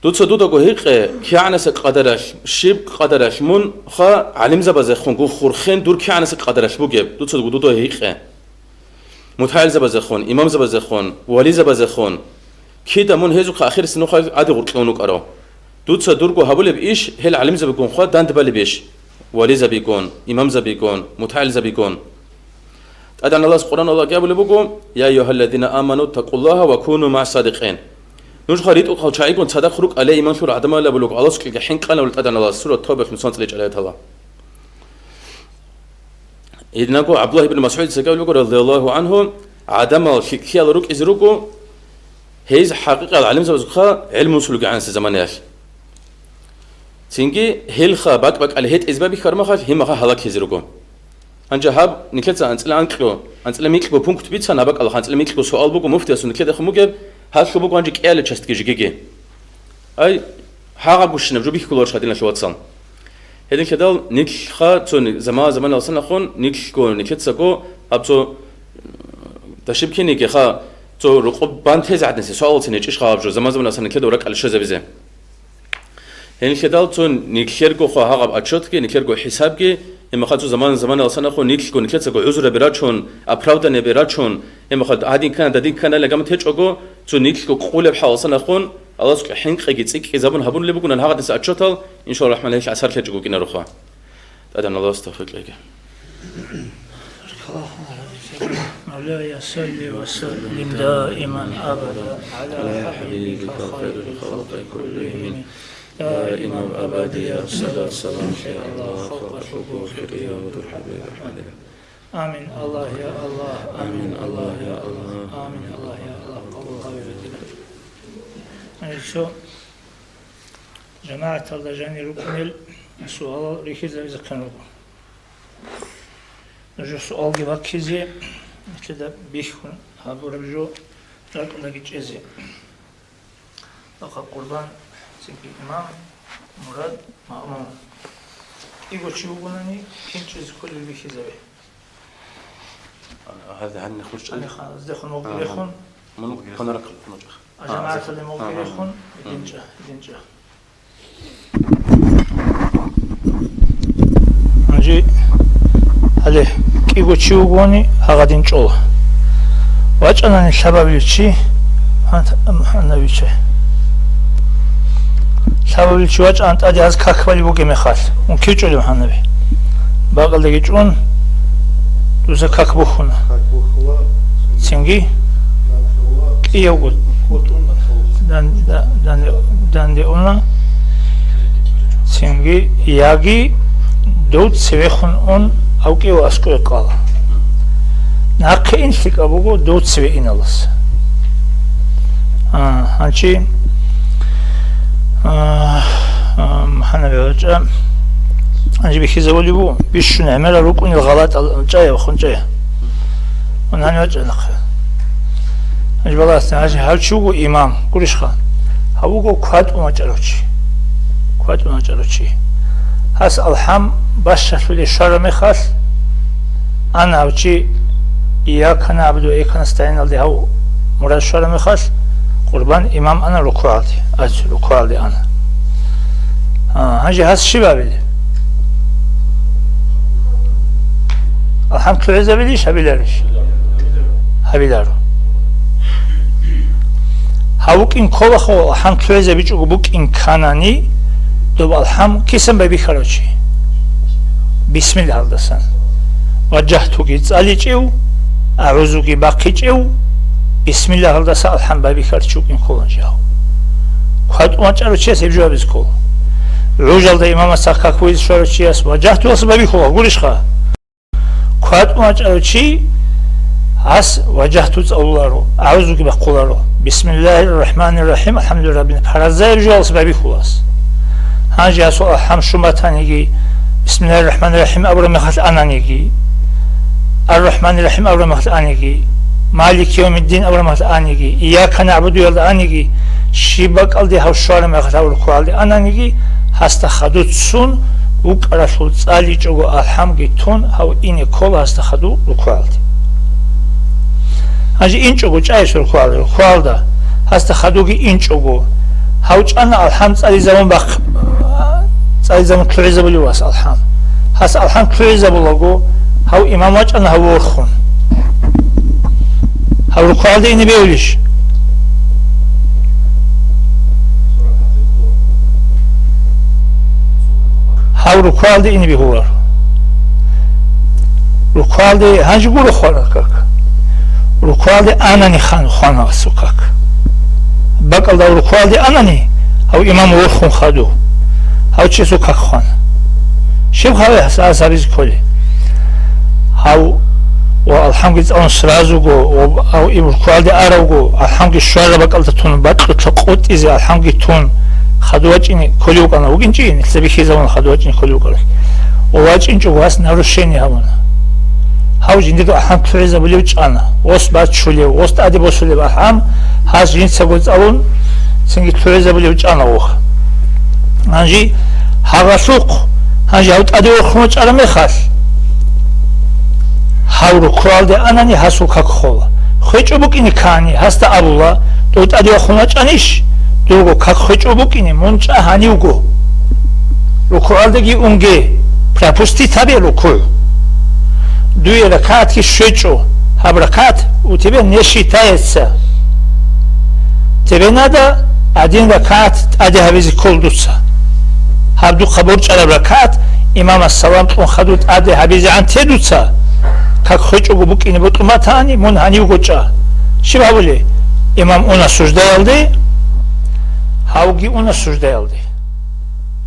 دوتسا دوداغو هيق كيانس قدرك شيب قدرك من خا علم زباز خونغو خورخين دور كيانس قدرك بوگب دوتسا دودو هيق متحال زبازخون امام زبازخون ولی زبازخون کی دمون هزو اخر سنو خا عادي غرقونو قرا دوتسا دورغو هبل بيش هل علم زبكون خا داند بل بيش ولی زبيكون امام زبيكون متحال زبيكون ادان الله القران الله قبل بوغو يا ايها الذين امنوا اتقوا الله وكونوا مع الصادقين نوج خريط او خايكون صدق خروق عليه ايمان شور ادم الله بلوغ الله سكي حين قال ادان الله سوره توبه 5 عليه الله إذنكو عبد الله بن مسعود سكوا لكو رضي الله عنه عدم الخيال روك إزروكو هيز حقيقة العلم زبزخا علم سلوك عن زمان ياش تينجي هيلخا باك على هيت إزبابي خرمخا هيمخا هلاك إزروكو أنجا هاب نكلتsa أنتلا أنكلو أنتلا ميكلو بونكت بيتسا نابك الله أنتلا ميكلو سؤال بوكو مفتي أسو نكلت أخو موجب هالخو بوكو أنجيك إيالي تشستكي جيجي أي هاغا بوشنا بجو بيكو لورش هادين لشو واتسان هذين كدال نيكخا تون زمان لسنا خون نيكخو نيكتسكو أبتو تشبكي نيكخا تو رقب بانتهز عدنسي سؤال تنيج إيش خابجو زمان لسنا كده ورك على شو زبزه هذين كدال تون نيكخيركو خا هاغب أشوتكي نيكخيركو حسابكي إما خاطر زمان لسنا خون نيكخو نيكتسكو عذر براتشون أبراودن براتشون إما خاطر عادين كان لقام تهجعو تو نيكخو قول بحال لسنا خون الله سبحانه حين قيتسك إذا بن هبون اللي بقولنا هذا نسأل شتال إن شاء الله الرحمن ليش عسر كجوجو كنا رخاء أدعنا الله استغفر لك مولاي صل وسلم دائما أبدا على حبيبك خير الخلق كلهم دائما أبديا الصلاة والسلام يا الله فوق الحقوق يا ودر حبيب الحمد آمين الله يا الله آمين الله يا الله آمين الله يا الله شو جماعة الله جاني ركنل سؤال ركز إذا كانوا نجو سؤال جبا كذي كذا بيخون هابو ربجو ركنا جيزي لقى قربان سيكي إمام مراد مأمون إيقو تشيو قلني كنتش كل اللي بيخزي به هذا عن نخش أنا خلاص دخل موقع يخون منو كنا ركل نجح جماعة اللي موقع يخون يدنجا نجي هذه كيقول شو قوني هغادين شو واج أنا السبب يشي أنا يشي سبب يشي واج أنت أدي هذا كاكبالي بوجي مخال ممكن تقولي محنا به باقي اللي يجون دوزا كاكبو خنا سنجي كي يقول dan de ona singi yagi dot sevechon on auki asko ekala nakhe insika bogo dot seve inalas hanchi hana beja hanchi bixizavoli bu bishun emera rukun galat alchaya khonchaya onani wajana hanchi balas hanchi halchugo imam kurishkha هاوغو كواد وماجروتشي هاس الحم بشر في الشرم خاص أنا أوشي إياك نعبد وإياك نستعين الذي هو مراد الشرم خاص قربان إمام أنا ركوعتي ركوعتي أنا هاجي هاس شبابي الحمد لله بليش هبيلارو هاوك إن كل خو الحمد لله بيجو بوك إن كاناني دوب الحمد كيسم ببي خروجي بسم الله الدسان وجهتو كي تساليجيو أعوذ كي باقيجيو بسم الله الدسان الحمد ببي خرجو إن كلن جاو كاد وانچارو چه سبجو بيسكو روجال ده إمام ساكا كويز شورو چياس وجهتو أس ببي خو غوريش خا كاد وانچارو چي هاس وجهتو تسأولارو أعوذ كي بقولارو بسم الله الرحمن الرحيم الحمد لله رب العالمين جالس ببي خلاص هاجي هاسو الحمد شماتانيجي بسم الله الرحمن الرحيم أبرا مخات أنانيجي الرحمن الرحيم أبرا مخات أنيجي مالك يوم الدين أبرا مخات أنيجي إياك نعبد يلد أنيجي شيبك الدي هاو شوار مخات أبرا كوالدي أنانيجي هاستا خدو تسون وكراشول تسالي جوغو الحمد تون هاو إني كول هاستا خدو ركوالدي هاجي إنجوغو جايش ركوالدا هاستا خدوغي إنجوغو هاوش أنا الحمد صلي زمان بق صلي زمان كعزة بلواس الحمد هاس الحمد كعزة بلوغو هاو إمامات أنا هاو ورخون هاو ركوال دي إني بيوليش هاو ركوال دي إني بيهوار ركوال دي هنجي قولو خواركاك ركوال دي أناني خانا سوكاك بقل داو ركوال دي أناني هاو إمام ورخون خادو هاو چيسو كاك خوان شب خواهي حساس عريز كولي هاو والحمد لله أون سرازو جو أو إبر ركوال دي أراو جو الحمد لله شوار بقل تون بطل تقوت إزي الحمد لله تون خدواج إني كولي وقانا وقين جيني سبي خيزاون خدواج إني كولي وقانا وواج إنجو واس ناروشيني هاونا هاو جندو الحمد لله بليو جانا وست بعد شولي وست عدي بوشولي بحام هاز جين سقوط أون سنجي لله بليو جانا وخ هنجي هاغاسوق هنجي هاوت عدي وخموش على مخاس هاو ركوال دي أناني هاسو كاك خولا خويچو بوكيني كاني هاستا أبولا دوت عدي وخموش عنيش دوغو كاك خويچو بوكيني منچا هانيوغو ركوال دي اونگي پراپوستي تابي ركوع دوی رکعت کی شچو هب رکعت و تبه نشیتایتسا تبه ندا ادین رکعت ادی هویزی کل دوتسا هب دو قبور چرا رکعت امام السلام تون خدوت ادی هویزی عن تی دوتسا как хочу гу букини бутуматани мун хани угоча шиба боли имам уна сужда алды хауги уна сужда алды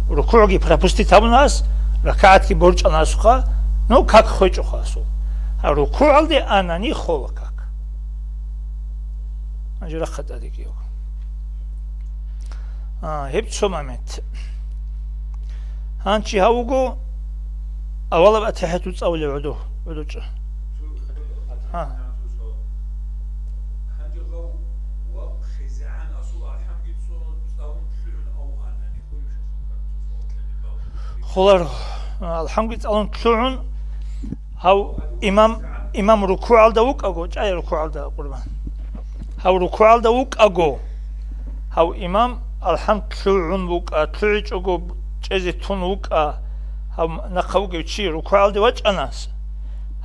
рукуги пропустить абнас ракаат ки борча насуха ну как хочу хасу а руку алды анани хола как ажра хатади кио хепчо момент ханчи хаугу авала батахату цавли удуча خلر الحمد لله أن تلون هاو إمام ركوع على دوك أجو جاي ركوع على قربان هاو ركوع على دوك أجو هاو إمام الحمد تلون بوك تلج أجو جزء تونوك هاو نقوق يشي ركوع على دوج أناس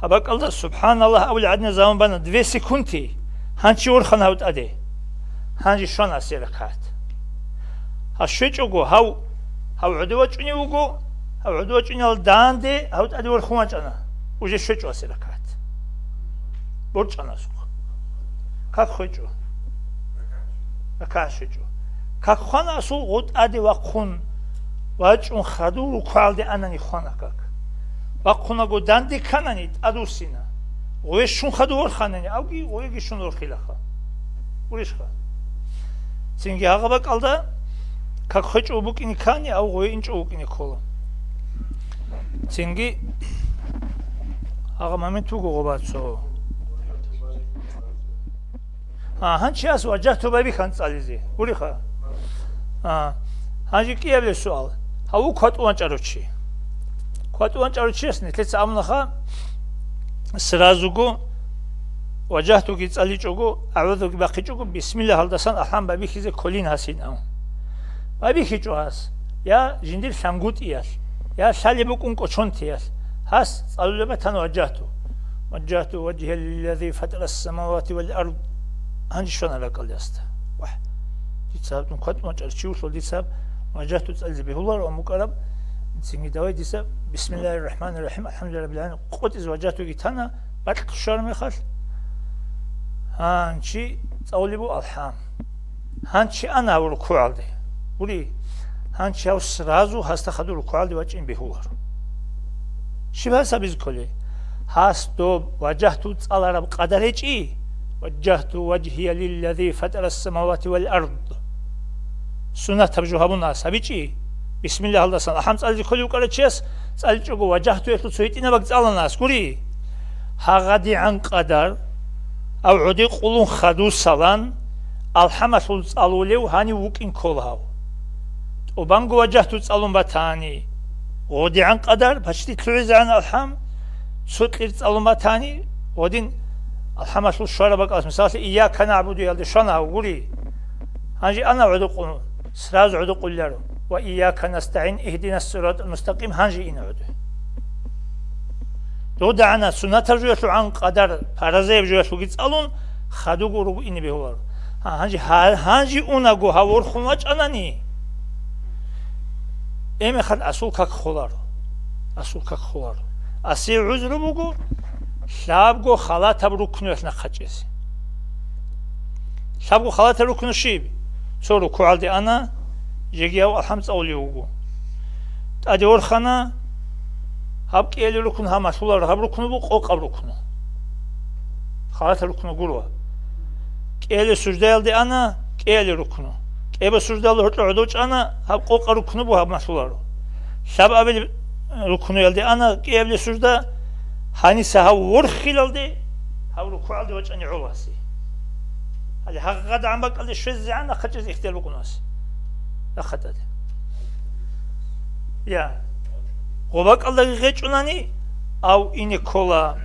هباك الله سبحان الله أول عدنا زمان بنا 2 سكونتي هانشي ورخنا هاو تأدي هانشي شون أسيركات هالشيء أجو هاو عدوة جني وجو هاو عدوة جني الداندي هاو تأدي ورخوانج أنا وجه شيء أسيركات برج أنا سوق كاك خيجو كاك شيء كاك خانا سوق غد أدي وقون واجون خدو ركوالدي أنا نخوانا كاك وقونا غو داندي كاناني أدوسينا ويشون خدو ورخاناني أوغي ويجيشون ورخيلخا وريشخا سينجي هاغباك ألدا как хочу букини кани а ой инчо букини кола синги ага моменту гобацо хан час ваджахту баби хан цализи уриха هانجي كيف السؤال هاو كوت وانشاروتشي كوت وانشاروتشي اسني تلسا أمنخا سرازوغو وجهتو كي تساليچوغو اعوذ بقيچوغو بسم الله الدسان الحمد بابيخيزه كولين حسين او بابيخيچو هاس يا جندير سامغوتياس يا ساليبوكون كوچونتياس هاس صلوبتان وجهتو وجه الذي فطر السماوات والارض هانج شلون علاقه لست واحد تسابتون كوت ماچرچيو شو ديساب وجهتو تسالزي الله ومقرب سيني داوي ديساب بسم الله الرحمن الرحيم الحمد لله رب العالمين قوت وجهتو كيتانا باتل شرم خاص هانشي تقوليبو الحام هانشي انا وركوعدي ولي هانشي او سرازو هستخدو ركوعدي واچين بهولار شبه سبيز كولي هاستو وجهتو صالرب قدريچي وجهت وجهي للذي فطر السماوات والارض سنة تبجوهبونا سبيچي بسم الله الله سن الحمد لله كولي وقرچيس صالچوغو وجهتو يتو سويتينا بقصالناس كوري هاغدي عن قدر او عدي قولون خدو سالان الحمسول صالوليو هاني وكين كولهاو وبانغو وجهتو صالون باتاني ودي عن قدر باشتي تلوز عن الحم سوتلي صالون باتاني ودين الحمسول شوارا بقاس مثال إياك نعبد يالدي شانا وقولي هانجي أنا عدو قولون سراز عدو قولارو وإياك نستعين اهدنا الصراط المستقيم هانجي إنا عدو دو دعنا سنة ترجوشو عن قدر فرزي بجوشو جيت ألون خدو قرب إني بهوار هانجي أونا جو هور خماج أناني إيمي خد أسول كك خلارو أسي عذر بوغو شاب جو خلا تبرو كنوش نخجيسي شاب جو خلا تبرو كنوشيب سورو كوالدي أنا جيجيو الحمد أوليوغو أدور خنا هاب كيلي ركن ها مسؤول هاب ركن بو قوق ركن خالات ركن غلوا كيلي سجدال دي انا كيلي ركن كيبه سجدال هتعدوچ انا هاب قوق ركن بو هاب مسؤول شاب ابل ركن يلدي انا كيبلي سجدا هاني سها ورخيلدي هاب ركوع دي وچني عواسي هذه حقيقه عم بقى شز عنا خجز اختيار بكناس اخذت يا غوباك الله غيچوناني او اني كولا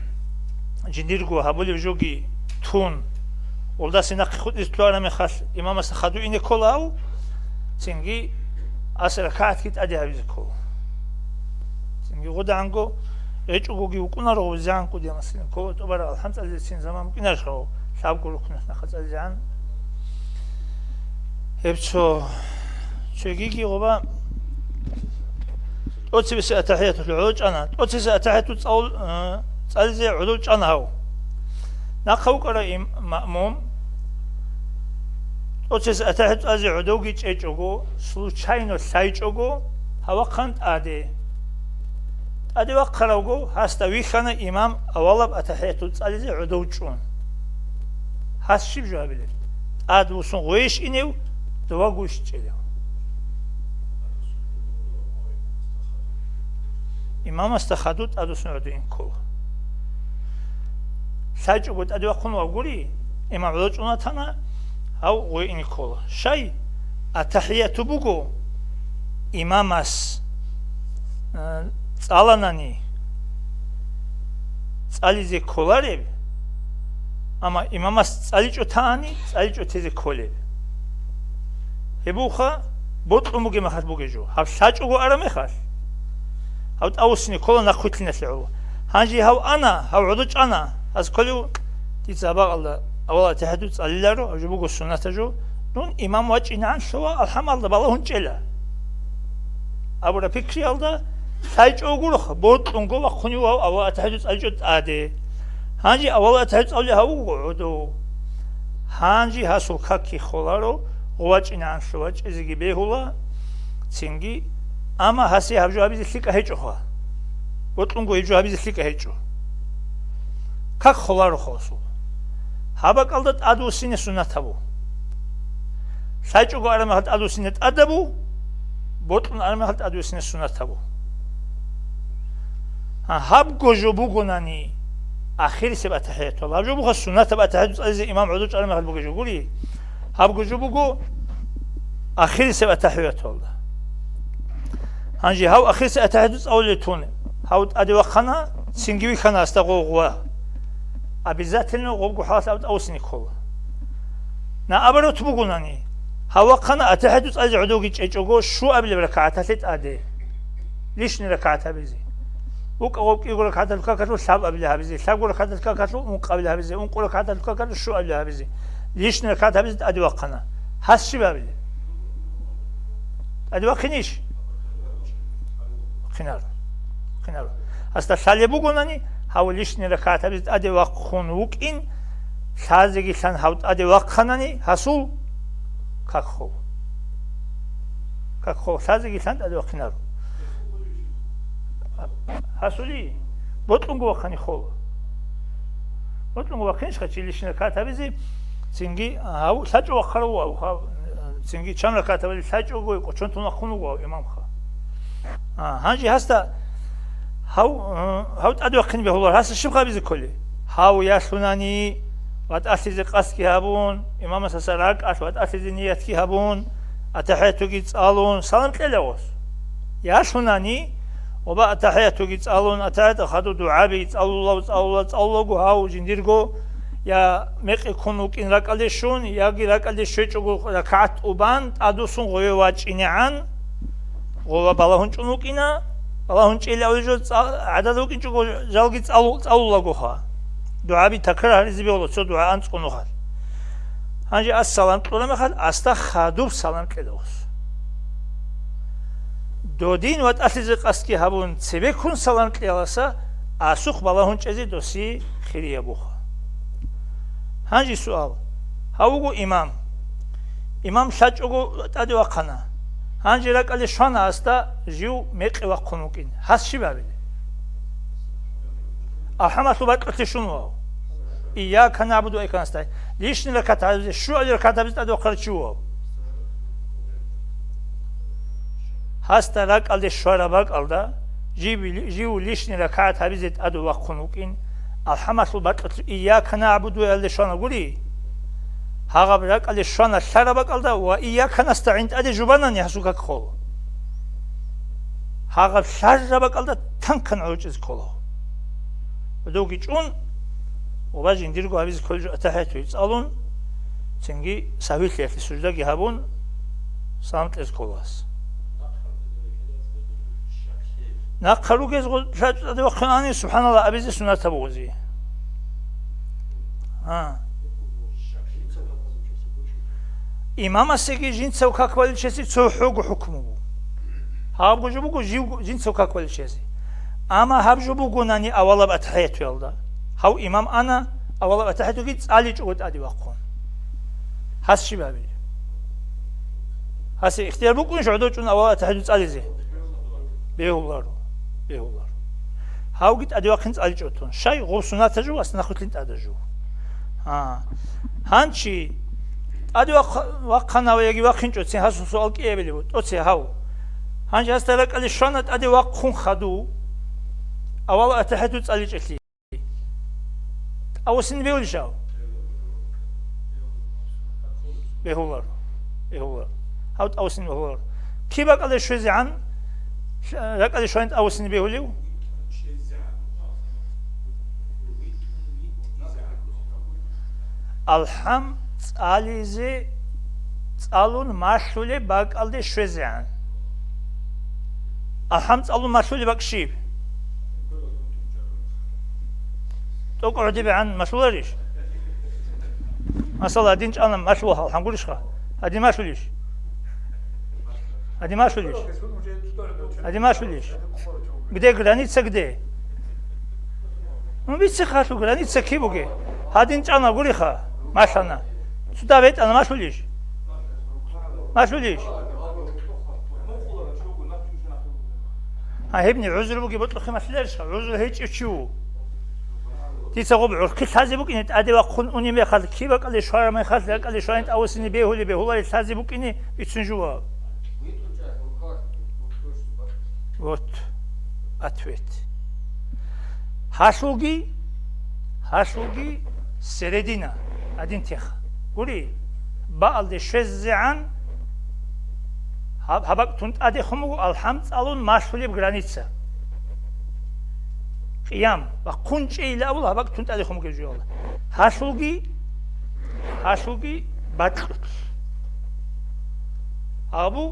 جنديرغو هابولي جوغي تون ولدا سينا خود استوارا مخاس امام استخدو اني كولا او سينغي اسر كات كيت ادي هابيز كو سينغي غودانغو غيچوغي وكونارو زانكو دي مسين كو توبر الحمد لله سين زمان كيناشو شاب كو كنا نخاز زان هبچو شيغي غوبا أوتسبس أتحية العلوج أنا أوتسبس أتحية تصول تصلزي علوج أنا هو ناقو قرأ مأموم أوتسبس أتحية تصلزي علوجي تيجوجو سلو تشاينو سايجوجو هوا خند أدي وقراوجو هستوي خنا إمام أولب أتحية تصلزي علوجون هاس شيب جوابله أدوسون غويش إنيو دواغوش تيجو إمام استخدوت أدوسن عدوين كو سايج بود أدو أخون وقولي إمام عدوش أناتنا أو غوين كو شاي التحية بوغو إمام أس تسالناني تساليزي كولاريب أما إمام أس تساليجو تاني تساليجو تيزي كوليب هبوخا بوطلو موغي مخاس بوغي جو هاو سايج أغو أرامي خاس هاو تأوسني كلنا نخوتلنا سلعو هانجي هاو أنا هاو عدوش أنا هز كلو تتسابق الله أولا تحدث اللارو أجيبوكو السنة جو دون إمام واج إنعان سوا الحمد الله بالله هنجلا أبو رفكري الله سايج أوغلوخ بوت لنقو وخنيو هاو أولا تحدث الجد آدي هانجي أولا تحدث الله هاو عدو هانجي هاسو كاكي خولارو واج إنعان سوا إزيجي بيهولا تنجي أما هسي هبجو هبيز الثقة هيجوها بطلنقو هيجو هبيز الثقة هيجو كاك خلارو خلصو هباك ألدت أدو سنة سنة تبو سايجوغو أرمي هلت أدو سنة أدبو بطلن أرمي هلت أدو سنة سنة تبو هبجو جبوغو ناني آخر سبا تحياتو الله هبجو بوغا سنة تبا تحياتو أزي إمام عدوش أرمي هلت بوغو جبولي هبجو جبوغو آخر سبعة تحيات الله هنجي هاو آخر سبعة تحيات أول تونه هاو أدي وقنا سنجوي خنا استغوا أبيزاتنا غوغو حاس أو سنيكولا نا أبرو تبغونني هاو قنا أتحدث أز عدوغي تجوجو شو قبل ركعتها تلت أدي ليش نركعتها بزي وك يقول لك هذا الكاكاتو ساب قبلها بزي ساب يقول لك هذا الكاكاتو مو قبلها بزي ونقول لك هذا الكاكاتو شو قبلها بزي ليش نركعتها بزي أدي وقنا هاس شو قبل أدي وقنيش خنار أستسالي بقولني هاو ليش نركعتها بزي أدي وقخون وكين سازگی سن هاوت أدي وقخناني هاسو كاكخو سازگی سن أدي وقخنارو هاسولي بطلونغو وقخني خو بطلونغو وقخنش خاتشي ليش نركعتها بزي تنجي هاو ساجو وقخرو هاو تنجي چند ركعتها بزي ساجو گوي چون تو نخونو امام خا هانجي هستا هاوت أدي وقخني بهولار هستا شبخا بزي كلي هاو ياسوناني واتأسيز قاسكي هابون إمام سسراك أس واتأسيز نيتكي هابون أتحياتوكي تسألون سلام تلوس يا سناني وبا أتحياتوكي تسألون أتحيات أخذوا دعابي تسألوا الله هاو جنديرغو يا ميقي كونوك إن ركاليشون ياغي ركاليشوچو ركعت أوبان أدوسون غوي واجينيعان غوا بالاهون چونوكينا بالاهون چيلي أوليجو عددوكين چوكو جالغي تسألوا الله دعابي تكرار زبي ولا شو دعاء أنت قنو خال هنجي السلام تقول ما خال أستا خادوب سلام كدوس دودين وات أسيز قاسكي هابون سبيكون سلام كدوسا أسوق بالهون چيزي دوسي خيرية بوخا هنجي سؤال هاوغو إمام ساجوغو تادي وقنا هنجي لك اللي شانا أستا جيو ميقي وقنوكين هاس شي بابي أحمد بات شنو إياك نعبد وإياك نستعين ليش نركعتها شو ركعتها بس أدو قرأت شو هست رك على الشارع بق على جيو ليش نركعتها بس أدو وقنوكين أحمد بات إياك نعبد وإياك شانا قولي هذا رك على الشارع الشارع بق على وإياك نستعين أدي جبنا نحسوك خول هذا الشارع بق على تنكن عوجز كله ودوكي چون وباجي نديرغو هابيز كل أتحياتو يتسألون تنجي سهويت لي في السجدة يهابون سامت إزكولاس ناقلو كيزغو شاد وقناني سبحان الله أبيزي سنة تبوزي إمام السيكي جين سوكا كواليشيسي تسوحوغو حكمو هابغو جبوغو جين سوكا كواليشيسي أما هبجو بقولني أولا بأتحياتو يلدا هاو إمام أنا أولا بأتحياتو جيت علي جود أدي وقون هاس شي بابي هاس اختيار بقول شعدو جون أولا بأتحياتو علي زي بيهولارو هاو جيت أدي وقون علي جودون شاي غوصنا تجو أصلا خطلين تأدجو هانشي أدي وقنا ويجي وقون جود سين هاسو سؤال كي يبلي بود أوتسي هاو هانشي هستلك أدي شانت أدي وقون خدو أول أتحدث تسأليش أكلي أول سن بيقول شاو بيهولر هاوت أول سن بيهولر كيف بقى على شو زعان لك على شو أنت أول سن بيهوليو الحم تسأليزي تسألون ماشولي بقى على شو زعان الحم تسألون ماشولي بقى شيب تقعد عن مسؤول ليش؟ مثلا دينش أنا مسؤول هنقولش خا هذه مسؤول ليش؟ هذه مسؤول ليش؟ قدي جرانيت قدي ما بيتسخاتو جرانيت كيف بقى هذه دينش أنا أقولي خا مثلا سودا بيت أنا مسؤول ليش؟ هيبني عذر بقى بطلق مسؤول ليش؟ عذر هيك شو؟ تيساقو بعرق هذا بوك إن أدي وقون أني ما خذ كيف قال لي شوارع ما خذ لك قال لي شوارع أول سنة بيهولي هذا بوك إني بتسنجوا وات أتويت هاشوجي سردينا أدين تيخ قولي بعض الشزعان Habak tunt ade khumu alhamd alun mashlib granitsa. Qiyam va qunch ila ul habak tunt ade khumu gejola. Hashulgi batl. Abu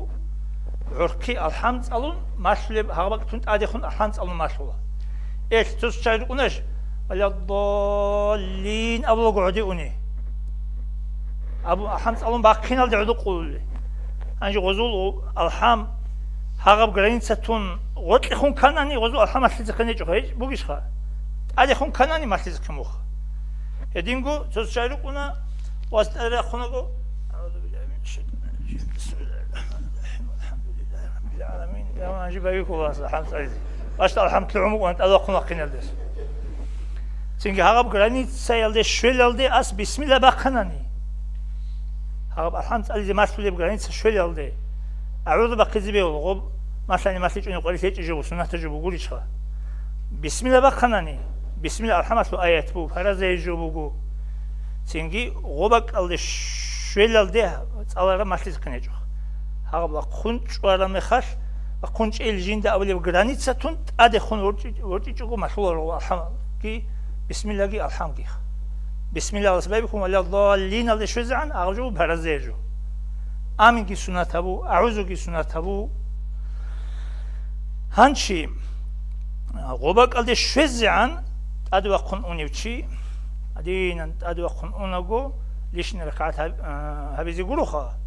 urki alhamd alun mashlib habak tunt ade khun alhamd alun mashula. ايش تسجلونش ولا الضالين ابو قعدوني ابو حمص الون باقين الدعو قول انجي غزول الحام هاغب جرينستون وطلخون كاناني غزول الحام سيزكني جوهيج بوغيشخا ادي خون كاناني ماسيزكموخ ادينغو تسجلونا واسترخونغو اعوذ بالله من الشيطان الرجيم بسم الله الرحمن الرحيم الحمد لله رب العالمين يا انجي بايكو واس حمص عزيز Başta alhamdülillah وانت أذوقنا قنالدس. Çünkü hagab granit sayıldı, şöyle as bismillah bakkanani. Hagab alhamdülillah mas'uliyet granit şöyle aldı. A'udhu baqizbi ol. Mesela mesaj onu qoli hiç jibu sunnah jibu quli çıxa. Bismillah bakkanani. Bismillah alhamdülillah ayet bu. Faraza jibu bu. Çünkü qobak aldı şöyle aldı. Alara mesaj qınacaq. Hagab qunç varamı xaş. قنچ الجين ده أولي جرانيتسا تون أدي خون ورتي تجو مشهور الحمد كي بسم الله كي الحمد كي بسم الله سبحانه ولا الضالين اللي شزعن أرجو برزيجو آمين كي سنة أبو أعوذ كي سنة أبو هنشي غباك اللي شزعن أدوا خون أونيوتشي أدين أدوا خون أوناغو ليش نركعت هبيزي جروخا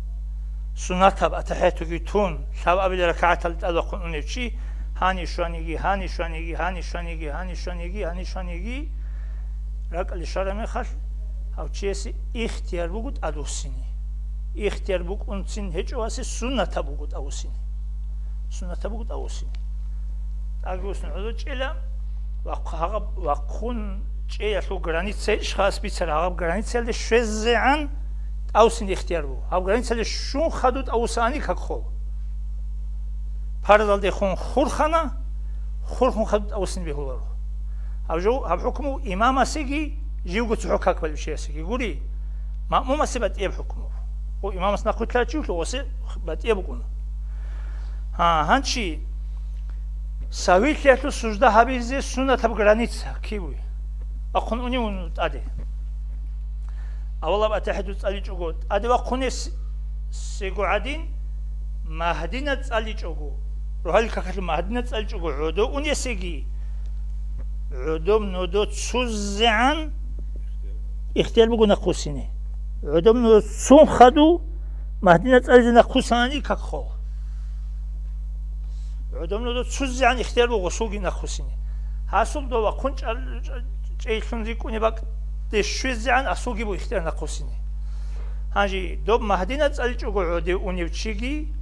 سنت اب اتحیت گیتون شب ابی رکعت الادخون اونچی هانی شانیگی رک الاشاره میخواد او چیزی اختیار بگود ادوسینی اختیار بگود اونچین هیچ واسی سنت بگود اوسینی اگوسن عدو چیلم و خون چیه شو گرانیت سیش خاص بیشتر عقب گرانیت سیل شزعن اوسین اختیار بو اب گرانیت سیل شون خدود اوسانی که خو پردال دی خون خورخانه خورخون خدود اوسین بیهولارو اب حکمو امام اسیگی جیوگو تحو که کبال بشه اسیگی گوری مأموم اسی بات ایب حکمو و امام اسنا قتلا چیوکلو واسه بات ایب کنو هنچی سویل تیتو سجده حبیزی سنت اب گرانیت کی بوی اخون اونی اون اده اولا باتحدو تسالی چوگو اده وقونه سیگو عدین مهدینه تسالی چوگو روحالی که مهدینه تسالی چوگو عدو اونی سیگی عدو منودو تسوزعن اختیار بگو نقوسینه عدو منودو تسون خدو مهدینه تسالی نقوسانی که خو عدو منودو تسوزعن اختیار بگو سوگی نقوسینه حاصل دو وقونج چیشون زیکونی باک دشویزعن اسوگی بو اختیار نقوسینه هنجی دو مهدینه تسالی چوگو عدو اونی چیگی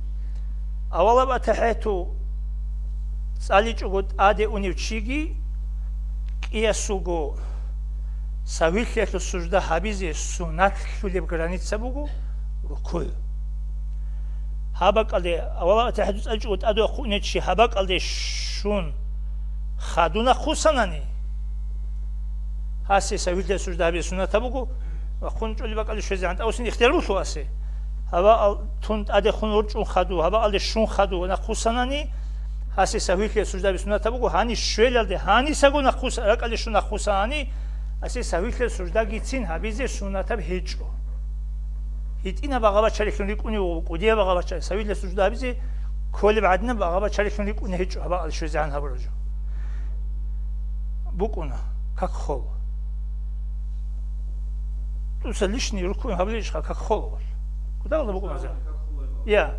اولا با تحیتو تسالی چوگو آده اونی چیگی ایسوگو سویل سجده حبیزی سنت شولی بگرانیت سبوگو رکوع هابک علی اولا تحدث اجود ادو خونه چی هابک علی شون خادونا خوسنانی هستی سویل سجده حبیزی سنت بوگو و خون چولی بک علی شزیانت اوسین اختیار بوشو هستی هوا تند ادی خون ورچون خادو هوا علی شون خادو نخوسنانی هستی سویل سجده حبیزی سنت بوگو هانی شویل علی هانی سگو نخوس رک علی شون نخوسانی اسی سویل سجده گیتین حبیزی سنت هیچو هیتینا باقا چالیکونی کنی و کودیه باقا چالی سویل سجده حبیزی کل بعدنا باقا چالیکونی کنی هیچو هوا علی شزیان هبرجو بکونا как خو تو سلیشنی رکوی حبیزش как خو کدا ولی بکونا زن یا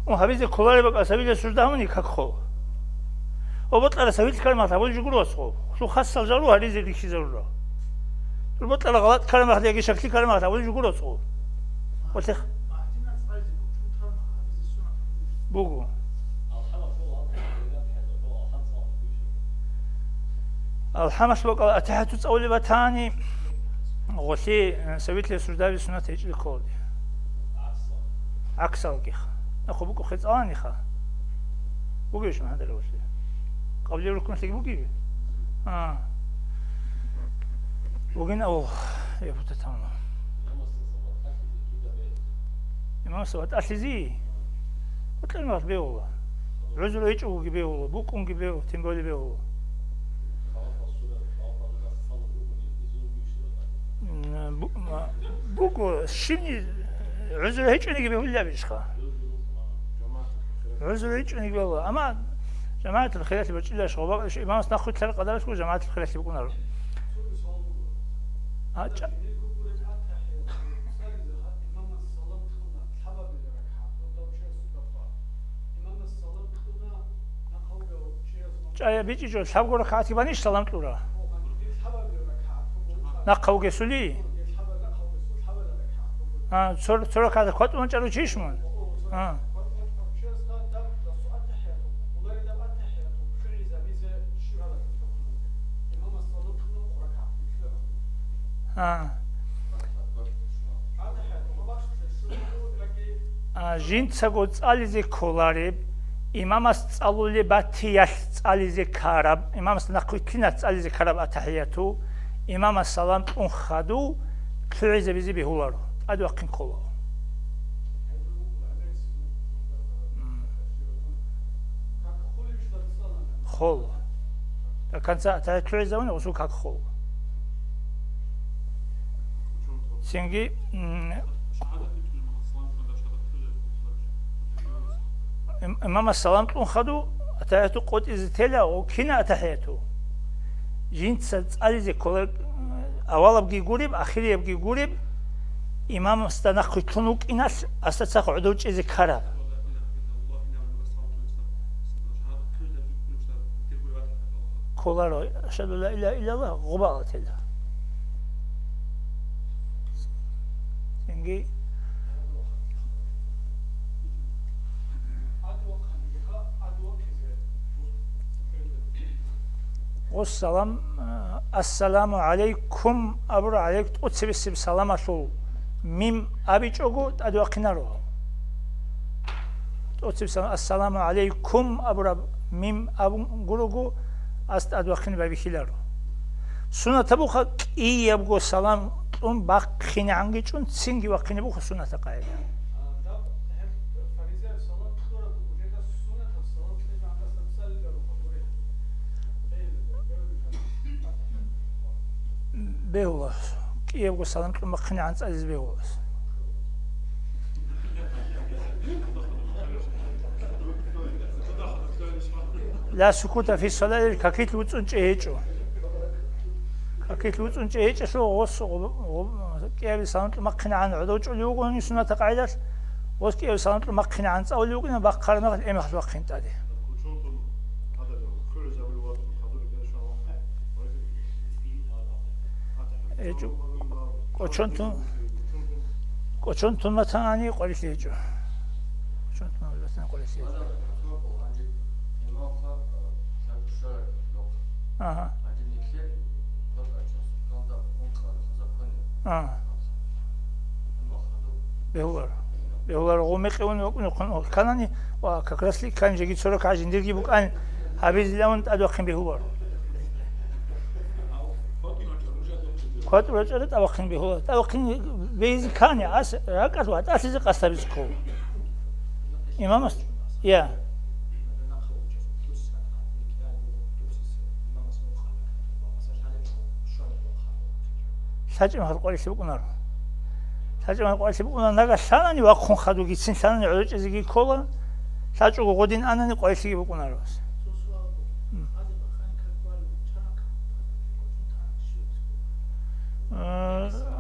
اون حبیز کلاری باقا سویل سجده همونی как خو و بطلع سویل کلمات حبیز جگرو اسخو شو خاص جارو حدیث دیگه ضرورا تو بطلع غلط کلمات دیگه شکلی کلمات حبیز جگرو اسخو ولی بگو الحمش بقى أتحت تسأولي بتاني غشي سويت لي سجدة بسنة هيج الكود عكس الكيخ أخو بقى خزاني خا بقيش من هذا الوشي قبل يركون سيج بقي بقينا أو يبغى تتمم إمام سوات أشلزي وتلمر بيولا عزلو يجوك بيولا بوكون بيولا تنقول بيولا بوكو شني عزلو هيجوني بيولا بيشخا عزلو هيجوني بيولا أما جماعة الخيرات اللي بتجي لها شغل إمام ناخذ ثلاث قدرات كل جماعة الخيرات اللي بيكونوا جاي بيجي جو سبعة ركعات بانيش سلامت لورا نقاو جسولي صور ركعات خود اون چرو چیشمون ჟინცაგო წალიზე ქოლარებ იმამას წალული ბათიას წალიზე ქარაბ იმამას ნახვინა წალიზე ქარაბ ათაჰიათუ იმამას სალამ ყუნხადუ ქრიზე ბიზი ბიჰულარო ადუ აყინ ქოლა ხოლ და კანცა და ქრიზე უნდა უსუ ქაკ ხოლ სინგი إمام السلام خدوا أتحياتو قد إزتلا وكنا أتحياتو جنت سألزي كل أول بقي قريب آخر بقي قريب إمام استناخ تنوك إناس أستساق عدوج إزي كراب كولارو أشهد لا إله إلا الله غبالة الله سنجي والسلام السلام عليكم أبر عليكم أتسبسب سلام شو ميم أبي جوجو أدو أقنارو أتسبسب السلام عليكم أبر ميم أبو جوجو أست أدو أقن بابيخيلارو سنة تبوخا إيه يبغو سلام باقين عنجي جون سينجي وقين بوخا سنة قاعدة بيهوس يبغى سلام كل مقنع عن عزيز بيهوس لا سكوت في الصلاة كاكيت لوتسونج إيجو كاكيت لوتسونج إيجو شو غص كيف سلام كل مقنع عن عدوج اليوغون سنة قاعدة وس كيف سلام كل مقنع عن أول يوغون بقارنا إيه مخلوق وقين تادي ايجو قوچونتون متانی قولیش ایجو قوچونتون متانی قولیش ایجو بهوار قومك ونقول كانني وكرسلي كان جيت سرك عايزين ديرجي بوك أن حبيز لون أدوخين بهوار خود رجعت أوقين بهوار أوقين بيزي كاني عس ركعت واحد أسيز قصة بيسكو إمام يا 사진 할 거리 시부구나. 사진 할 거리 시부구나. 내가 사나니 와 콩하도 기친 사나니 어쩌지 콜라 사주고 고딘 안는 거리 시부구나.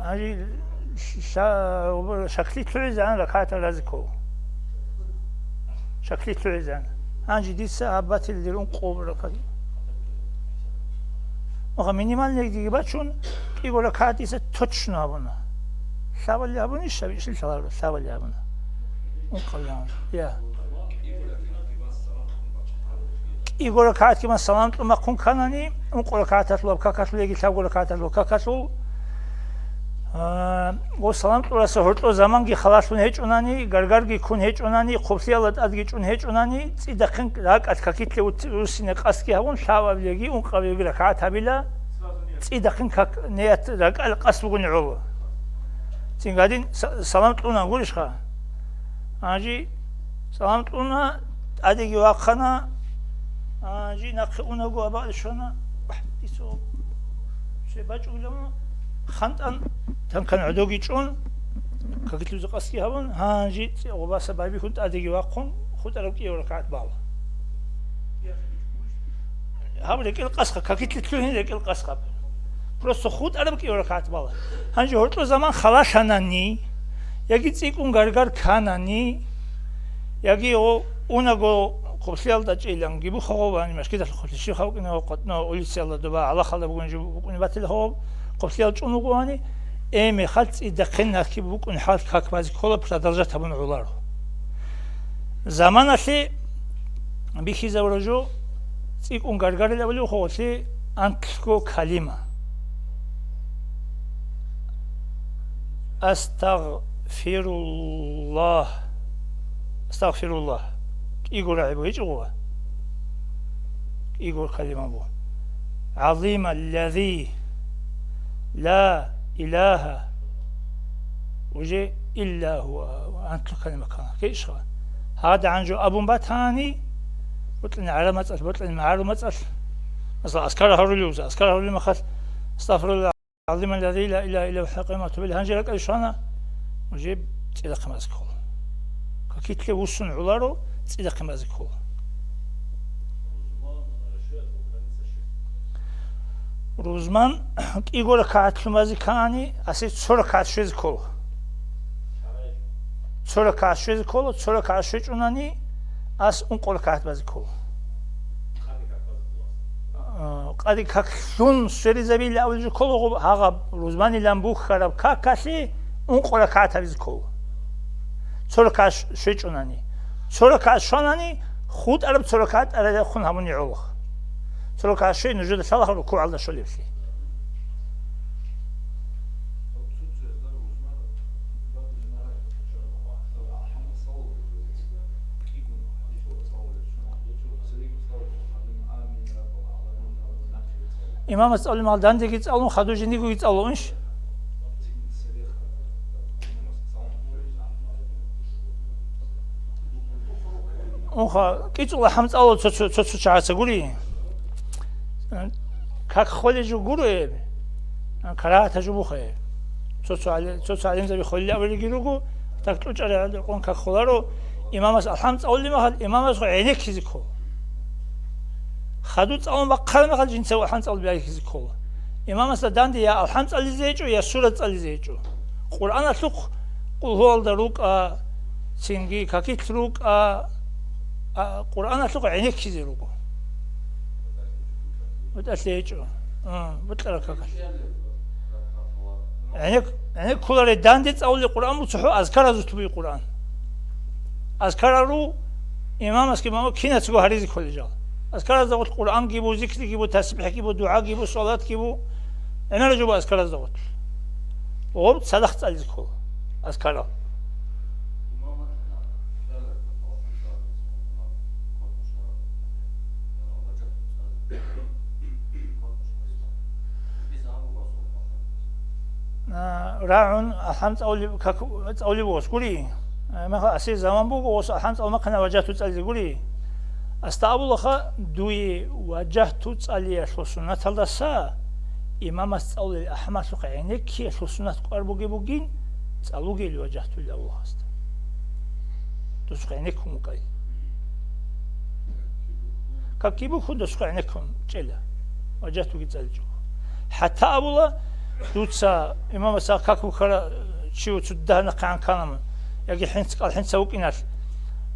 아니 샤클리 트레잔 라카타 라즈코. 샤클리 트레잔. 안지 디사 아바틸 디룬 꼬브라 카디. آخه مینیمال نگیری با چون ایگولا کاتیسه توچ نابونه سوالی آبونی شبیهش شلار سوالی آبونه اون کلیان یا ایگولا کات که من سلام تو مکن کنانی اون کلا کاتات لب کاکاتو یکی سوگولا کاتات لب کاکاتو و سلام تو راست هرتو زمان کی خلاصون هیچ اونانی گرگر کی کن هیچ اونانی خوبسیالت ادگی چون هیچ اونانی ایداخن راک از کاکیت لوسینه قاسکی هون شاوابیگی اون قابیگی رکعت هبیلا ایداخن کاک نیت راک القاس بگون عو تینگادین سلام تو نگویش خا آجی سلام تونا أديك واقنا جينا خلونا جوا بعد شونا يسوع شيء بجولهم خنتان تم كان عدوقي جون كقلت له زقاسكي هون جيت وبس بابي كنت أديك واقون خد أروكي وركعت بالا هابلك القصة كقلت له هناك القصة просто خود أروكي وركعت بالا هنجي هرتو زمان خلاص هناني يجي تيكون غرغر كاناني يجي أوناغو قبسيال دجيلان جيبو خوان مش كده الخلشي خو كنا وقتنا أوليسيال دبا على خلا بقول جيبو بقول باتل هو قبسيال جونو قواني إيمي خالت يدخلنا كي بقول حال كاك بازي كولا بدرجة تبون علارو زمان أشي بيخي زورجو تيكون غرغر لولو هو شيء أنكو كلمة أستغفر الله أستغفر الله يقول عيبه يجوا يقول كلمة بو عظيم الذي لا إله وجه إلا هو أنت كلمة كان كيش هذا عنجو أبو باتاني بطلنا على مسألة بطلنا على مسألة مثلا أذكر هروليوز أذكر هرولي مخص استغفر الله العظيم الذي لا إله إلا هو حقيمة تبي هنجي لك إيشانا وجيب إلى خمس كول كيتلي وصن علارو إلى خمس كول روزمان يقول كات خمس كاني أسيت صور كات شيز كول صور كات شيز كول صور كات شيز وناني أس أنقول كات بازي كول قادي كاكشون سري زبيل أول جو كول هذا روزماني لامبو خراب كاكاسي أنقول كات بازي كول صور كات شيز وناني صور كات شوناني خود أرب صور كات أرد خون همون يعوق صور كات شيء نجود شالله ركوع على شو ليفي إمام أسأل مال دان دقيت ألون خدو جندي قيت ألونش أوها كيت الله حمد الله تشو شعاس قولي كاك خولي جو قولي كراهة تجو بخير تشو عليهم زي خولي أولي جيروكو تكتلو جاري عندكم كاك خولارو إمام أسأل حمد أولي مهل إمام أسأل عينيك كيزيكو خدوت أول بقال ما خد جنسه وحنت أول بيعرف كذا إمام أسدان دي يا الحمد على زيجو يا سورة على زيجو القرآن أسلق قل هو الدروك سينجي كاكي تروك القرآن أسلق عينك كذا روكو بتأسيجو بتلقى عينك كل ردان ديت أول القرآن متصحو أذكر زتبي القرآن أذكر رو إمام أسكي ماما كنا تقول هريزي كل جال أذكار زوجت القرآن جيبوا ذكر جيبوا تسبيح جيبوا دعاء جيبوا صلاة جيبوا أنا رجوا أذكار زوجت وقبت صدقت على ذكر أذكار راعون الحمد أولي بوس قولي ما أسير زمان بوس الحمد أول ما كنا وجهت تسأل قولي أستعبلها دوي وجهت تسألي السنة الدسا إمام أستعبل الأحمد عينك السنة قربوجي بوجين تسألوجي اللي وجهت الله هست تسق عينكم كاي كيبو خد تسق عينكم جلا وجهت تسألجو حتى أبولا دوتسا إمام أستعبل كاكو كلا شيء تدهنا كان كلام يجي حين سوق إناس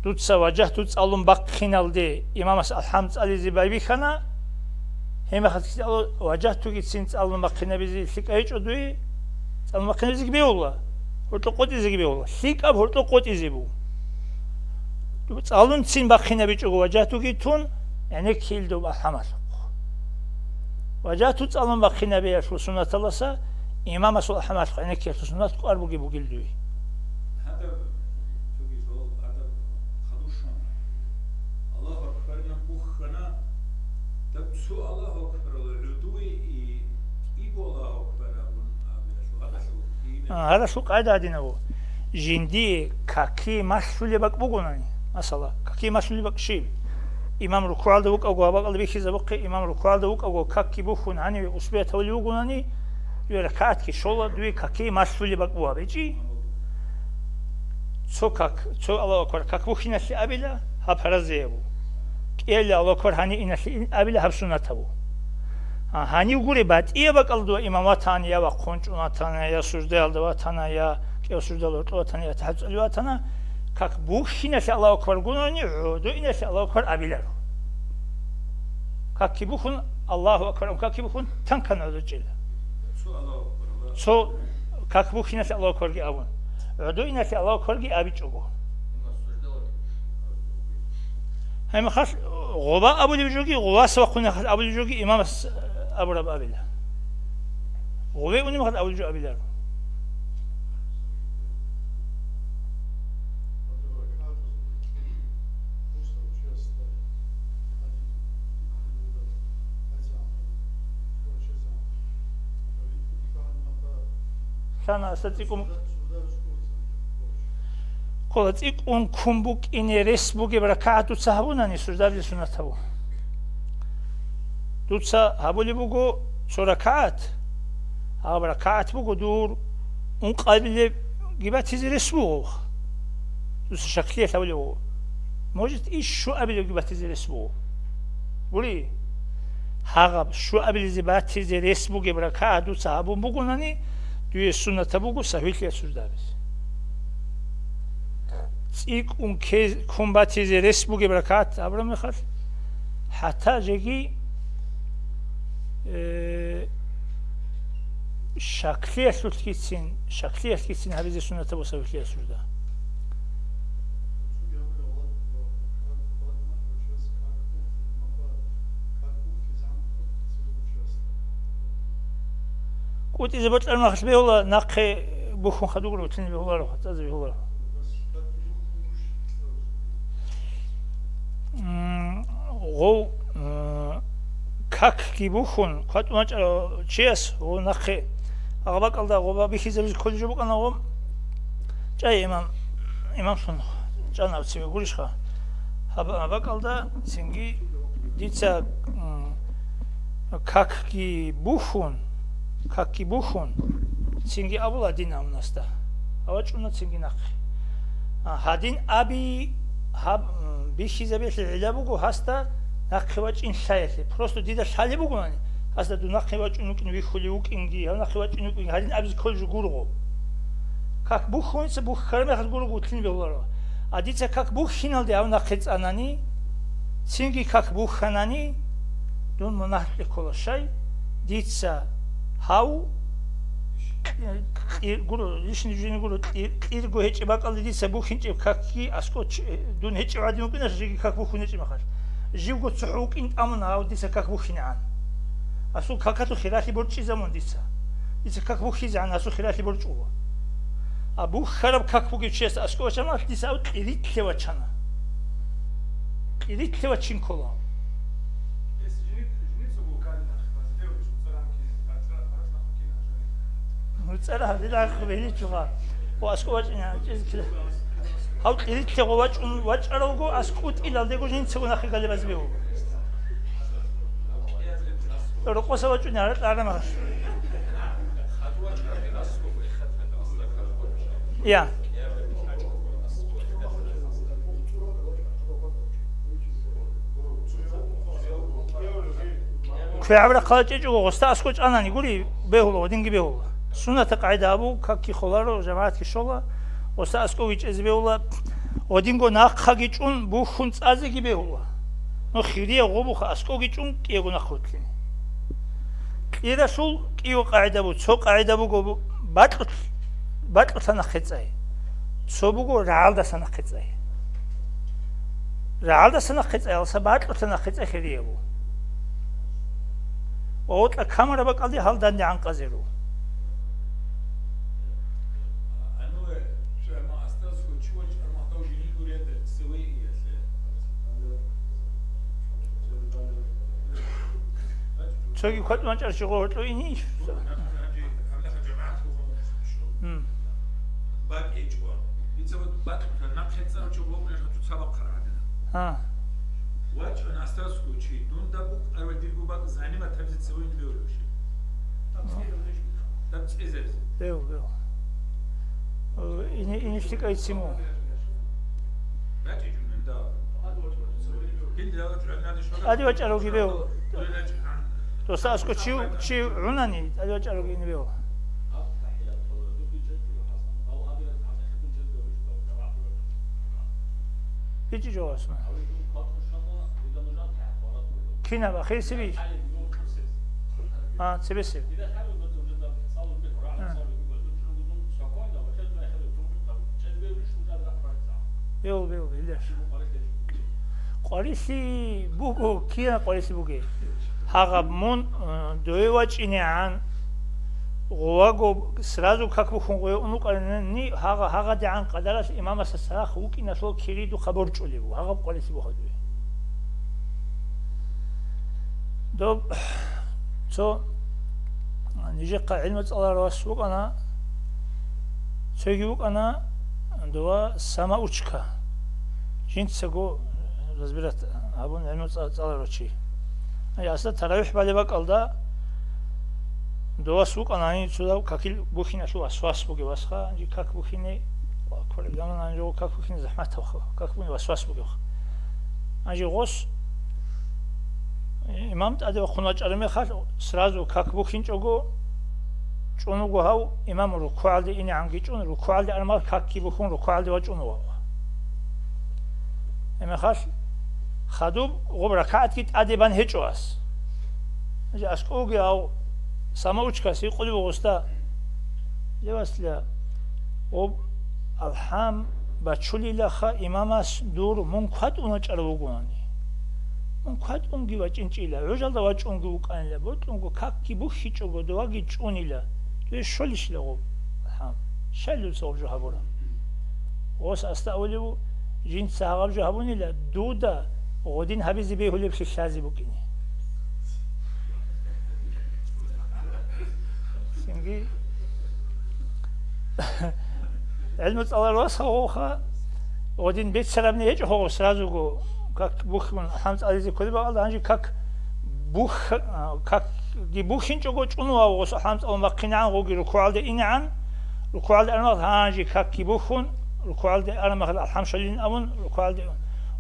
دوتسا وجهت تسألون بقينا لدي إمام الحمد علي زبايبي خنا هم خدت وجهت تجين تسألون بقينا بزي ثق أيش أدوي تسألون بقينا بزي كبيه الله هرتو قط إزي كبيه الله ثق أب هرتو قط إزي بو تسألون تسين بقينا بيجو وجهت تجيتون يعني كيل دو بحمل وجهت تسألون بقينا بيش سنة الله سا إمام الحمد يعني كيل سنة قربو جيبو جلدوي هذا سوق عادة دينه جندي كاكي ماشولي بقبوغوناني مثلا كي مسؤول بقشيل إمام ركوع ده وق أو بقى اللي بيخيز بقى إمام ركوع ده وق أو كي بخون هني أسبوع تولي وقولني يركعت كي شغل دوي كي مسؤول بقى وابجي سو الله أكبر كبوخي نسي أبلا هبرزيبو كيلا الله أكبر هني إنسي أبلا هبسونتابو هني وقولي بعد إيه بقى الدو إماماتان يا وقونجوناتان يا سجدال دواتان يا كيو سجدال دواتان يا تحت الواتان كبوخي نسي الله أكبر قولني عودو إنسي الله أكبر أبلا كبوخون الله أكبر كبوخون تنكن عودو جيلا سو كبوخي نسي الله أكبر أبون عدو إنسي الله أكبر أبي جوجو هم خاص غبا أبو الجوجي غبا سواقنا خاص أبو الجوجي إمام أبو رب أبيله غبا وني خاص أبو الجو أبيله سانا استيكم قلت اون كومبوك إني رسبوك بركعة تسهبونني سجدة بسنته دوتسا هبولي بوغو سو ركعات ها بركعة بوغو دور اون قابل جبات تيزي رسبوغو دوتسا شكلية هبولي بوغو موجد إيش شو قابل جبات تيزي رسبوغو بولي هاغب شو قابل جبات تيزي رسبوغ بركعة دوتسا هبون بوغو ناني دوي سنته بوغو سهويت لي سجدة بس إيك اون كومباتي زي رسبوغي بركات أبرم نخل حتى جيجي شكلية سلوكيتسين هذه السنة تبو سويت لي سجدة قلت إذا بطل ما خسبه والله ناقي بوخون خدوغل وتنين به الله روح تأذي به الله روح غو كاك كي بوخون قد ما تشيس هو نخي أغبق الله غبا بيخيز بيز كل جبك أنا غم جاي إمام سن جانا بتسمي قولش خا أغبق الله سنجي ديتا كاك كي بوخون سنجي أبولا دينا مناستا أواجهنا سنجي نخي هادين أبي بيخيزه بيش العلابوغو هستا نخواج إن شايته просто ديدا شاليبوغو ناني هستا دو نخواج إنوك نويخوليوك إنجي ها نخواج إنوك إنجي هادين أبز كل جو غورغو كاك بوخونيسا بوخ خرمي خد غورغو تلين بيولارو أديتا كاك بوخ خينال دي هاو نخيز أناني سينجي كاك بوخ خاناني دون مناحل كولاشاي ديتا هاو гуру лишний жени гуру ирго хечи бакал дидиса бухинчи каки аскоч дун хечи вади мукина жиги как бухунечи махаш живго цухук ин амна аудиса как бухинан асу какату хирахи борчи замон диса как бухизан асу хирахи борчу а бух хараб как буги чест аскоч ама диса аут иритлева чана иритлева чинкола متصرح هذا خبيري شغال واسكوت يعني كذا هاو تريد تقوى وجه أروجو اسكوت إلى ديكو جين سكون أخي قال بس بيهو رقص وجه نارت على ما يا في عبر قاتج وغستا اسكوت أنا نقولي بيهو ودينجي بيهو سنة قاعدة أبو كاكي خلارو جماعة كشولا وسأسكويج إزبيولا ودينغو ناقخاجيجون بو خنص أزيجي بيولا نو خيرية غوبو أسكوجيجون كيغو ناخوتلين إذا شول كيو قاعدة أبو تسو قاعدة أبو غوبو باتل سنخيزاي تسو بوغو رعالدا سنخيزاي رعالدا سنخيزاي ألسا باتل سنخيزاي خيرية أبو ووطلا كاميرا بقالي حال داني عنقازيرو 저기 관만 짜시고 또 이니 It's about battle. Not heads out of over to Sabakara. Watch on Astaskuchi. Don't the book I will do back Zanima times it's so in the ocean. That's it. Bill. İniştik ayıtsimo. Hadi vaç arogi Bill. Dosta asko çi unani. Hadi vaç arogi ni Bill. Hiç cevaz mı? Kina bak, hepsi bir. Sebesi. Bill, iler. Qarisi bugu, kina qarisi bugi. Hagabmun doyvaç inean. Гоаго сразу как бухун уну qarani хага дан qadarас имамас сарах укина сол кириду хаборчули бу хага qalisi буходу до цо нижи qailma цаларас угана цеги угана доа сама учка жинцего разбират абун элма цаларочи яса таравих балеба qalda Doa suk anani suda kakil bukhina shu aswas buge wasxa ji kak bukhine kore zaman anjo kak bukhine zahmat tawa kak bukhine waswas buge anji gos imam ade khunach arme khas srazu kak bukhin chogo chonu go haw imam rukualde ini angi chonu rukualde armal kak ki bukhun rukualde wa chonu ema khas khadub go rakat kit ade ban hechoas anji askoge haw Самаучкаси қули боғуста левасля об алхам бачули лаха имамас дур мункват уначара бугунани мункват унги вачинчила ожалда вачунги уканила ботунго какки бухичого доваги чунила то шолишла об алхам шалу совжу хабура ос астауливу жин сагавжу хабунила дуда годин хабизи бехулеб шази букини علم الأرواح هو ودين بيت سلام نيجي هو سرازوجو كك بوخ من حمد عليه كل بعض عنجي كك بوخ كك دي بوخين جوجو جنوا وص حمد أو مقنعان وجي ركوع ده إنعان ركوع ده أنا هانجي كك بوخون ركوع ده أنا مثلا الحمد شلين أمون ركوع ده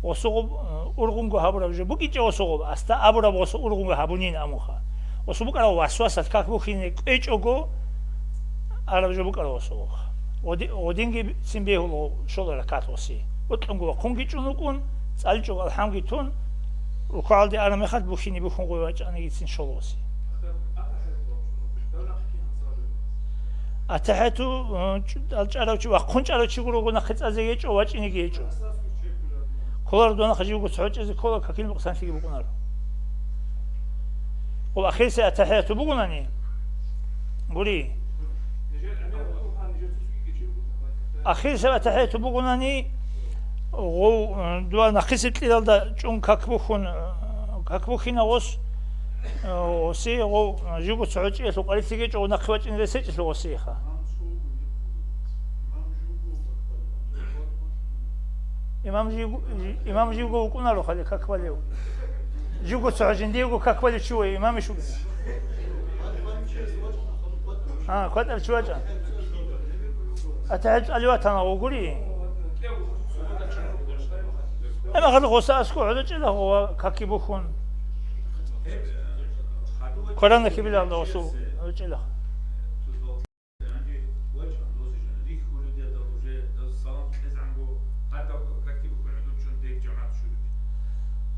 وصوب أرغم جو هبورا بجو بقي جو وصوب أستا أبورا وصوب أرغم جو هبونين أموخا وصوب كلا وسواسات كك بوخين إيش أجو أنا بجو بكرة وصوب ودينجي سيمبيهولو شغل ركعت وصي وتلونجو كونجي جنوكون سالجو الحمد تون وقال دي أنا مخد بوخيني بخون قوي أنا يتسين شغل وصي أتحتو الجارو شو أخون جارو شو يقولوا نخت أزيج أو وجه نيجيجو كولار دونا خجيبو سعود إذا كولار ككيل مقصان فيك بقولنا وأخير سأتحتو بقولني قولي أخير سبعة تحية بقولني ودوا نقصت لي هذا جون كاكبوخين غوس وسي غو جوجو سعودية سو قريت تيجي جو نقوات إن رسيت سو وسيخة إمام جوجو كنا له خلي كاكباليو جوجو سعوديين ديجو كاكباليو شوي إمام شو كوات شو أجا أتحج ألواتنا وقولي أما خلق غصة أسكو عدوش إلا هو كاكي بوخون قرآن لكي بلا الله وصو عدوش إلا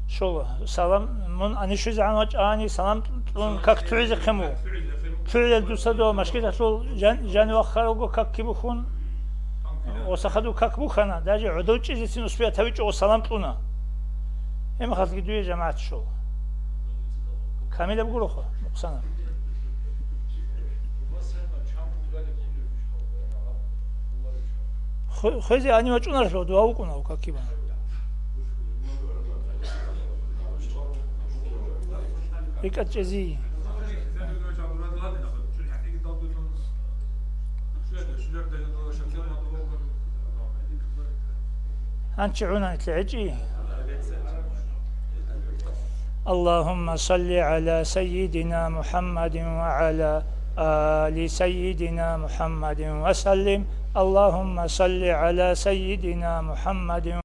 شو سلام من أني شو زعان وجه أني سلام كاك تعيز خمو تعيز دوسادو مشكلة شو جان وخرجوا كاكي بوخون وسخدو كاك بوخنا داجي عدوش إذا سنوسبيا تويج أو سلام تلونا هم خاطر دوية جماعة شو كاملة بقولوا خا مقصنا خوزي أني ما تقولنا شو دعاء وكنا وكاكيبا بيكات جزي أنت عنا تلعجي. اللهم صل على سيدنا محمد وعلى آل سيدنا محمد وسلم. اللهم صل على سيدنا محمد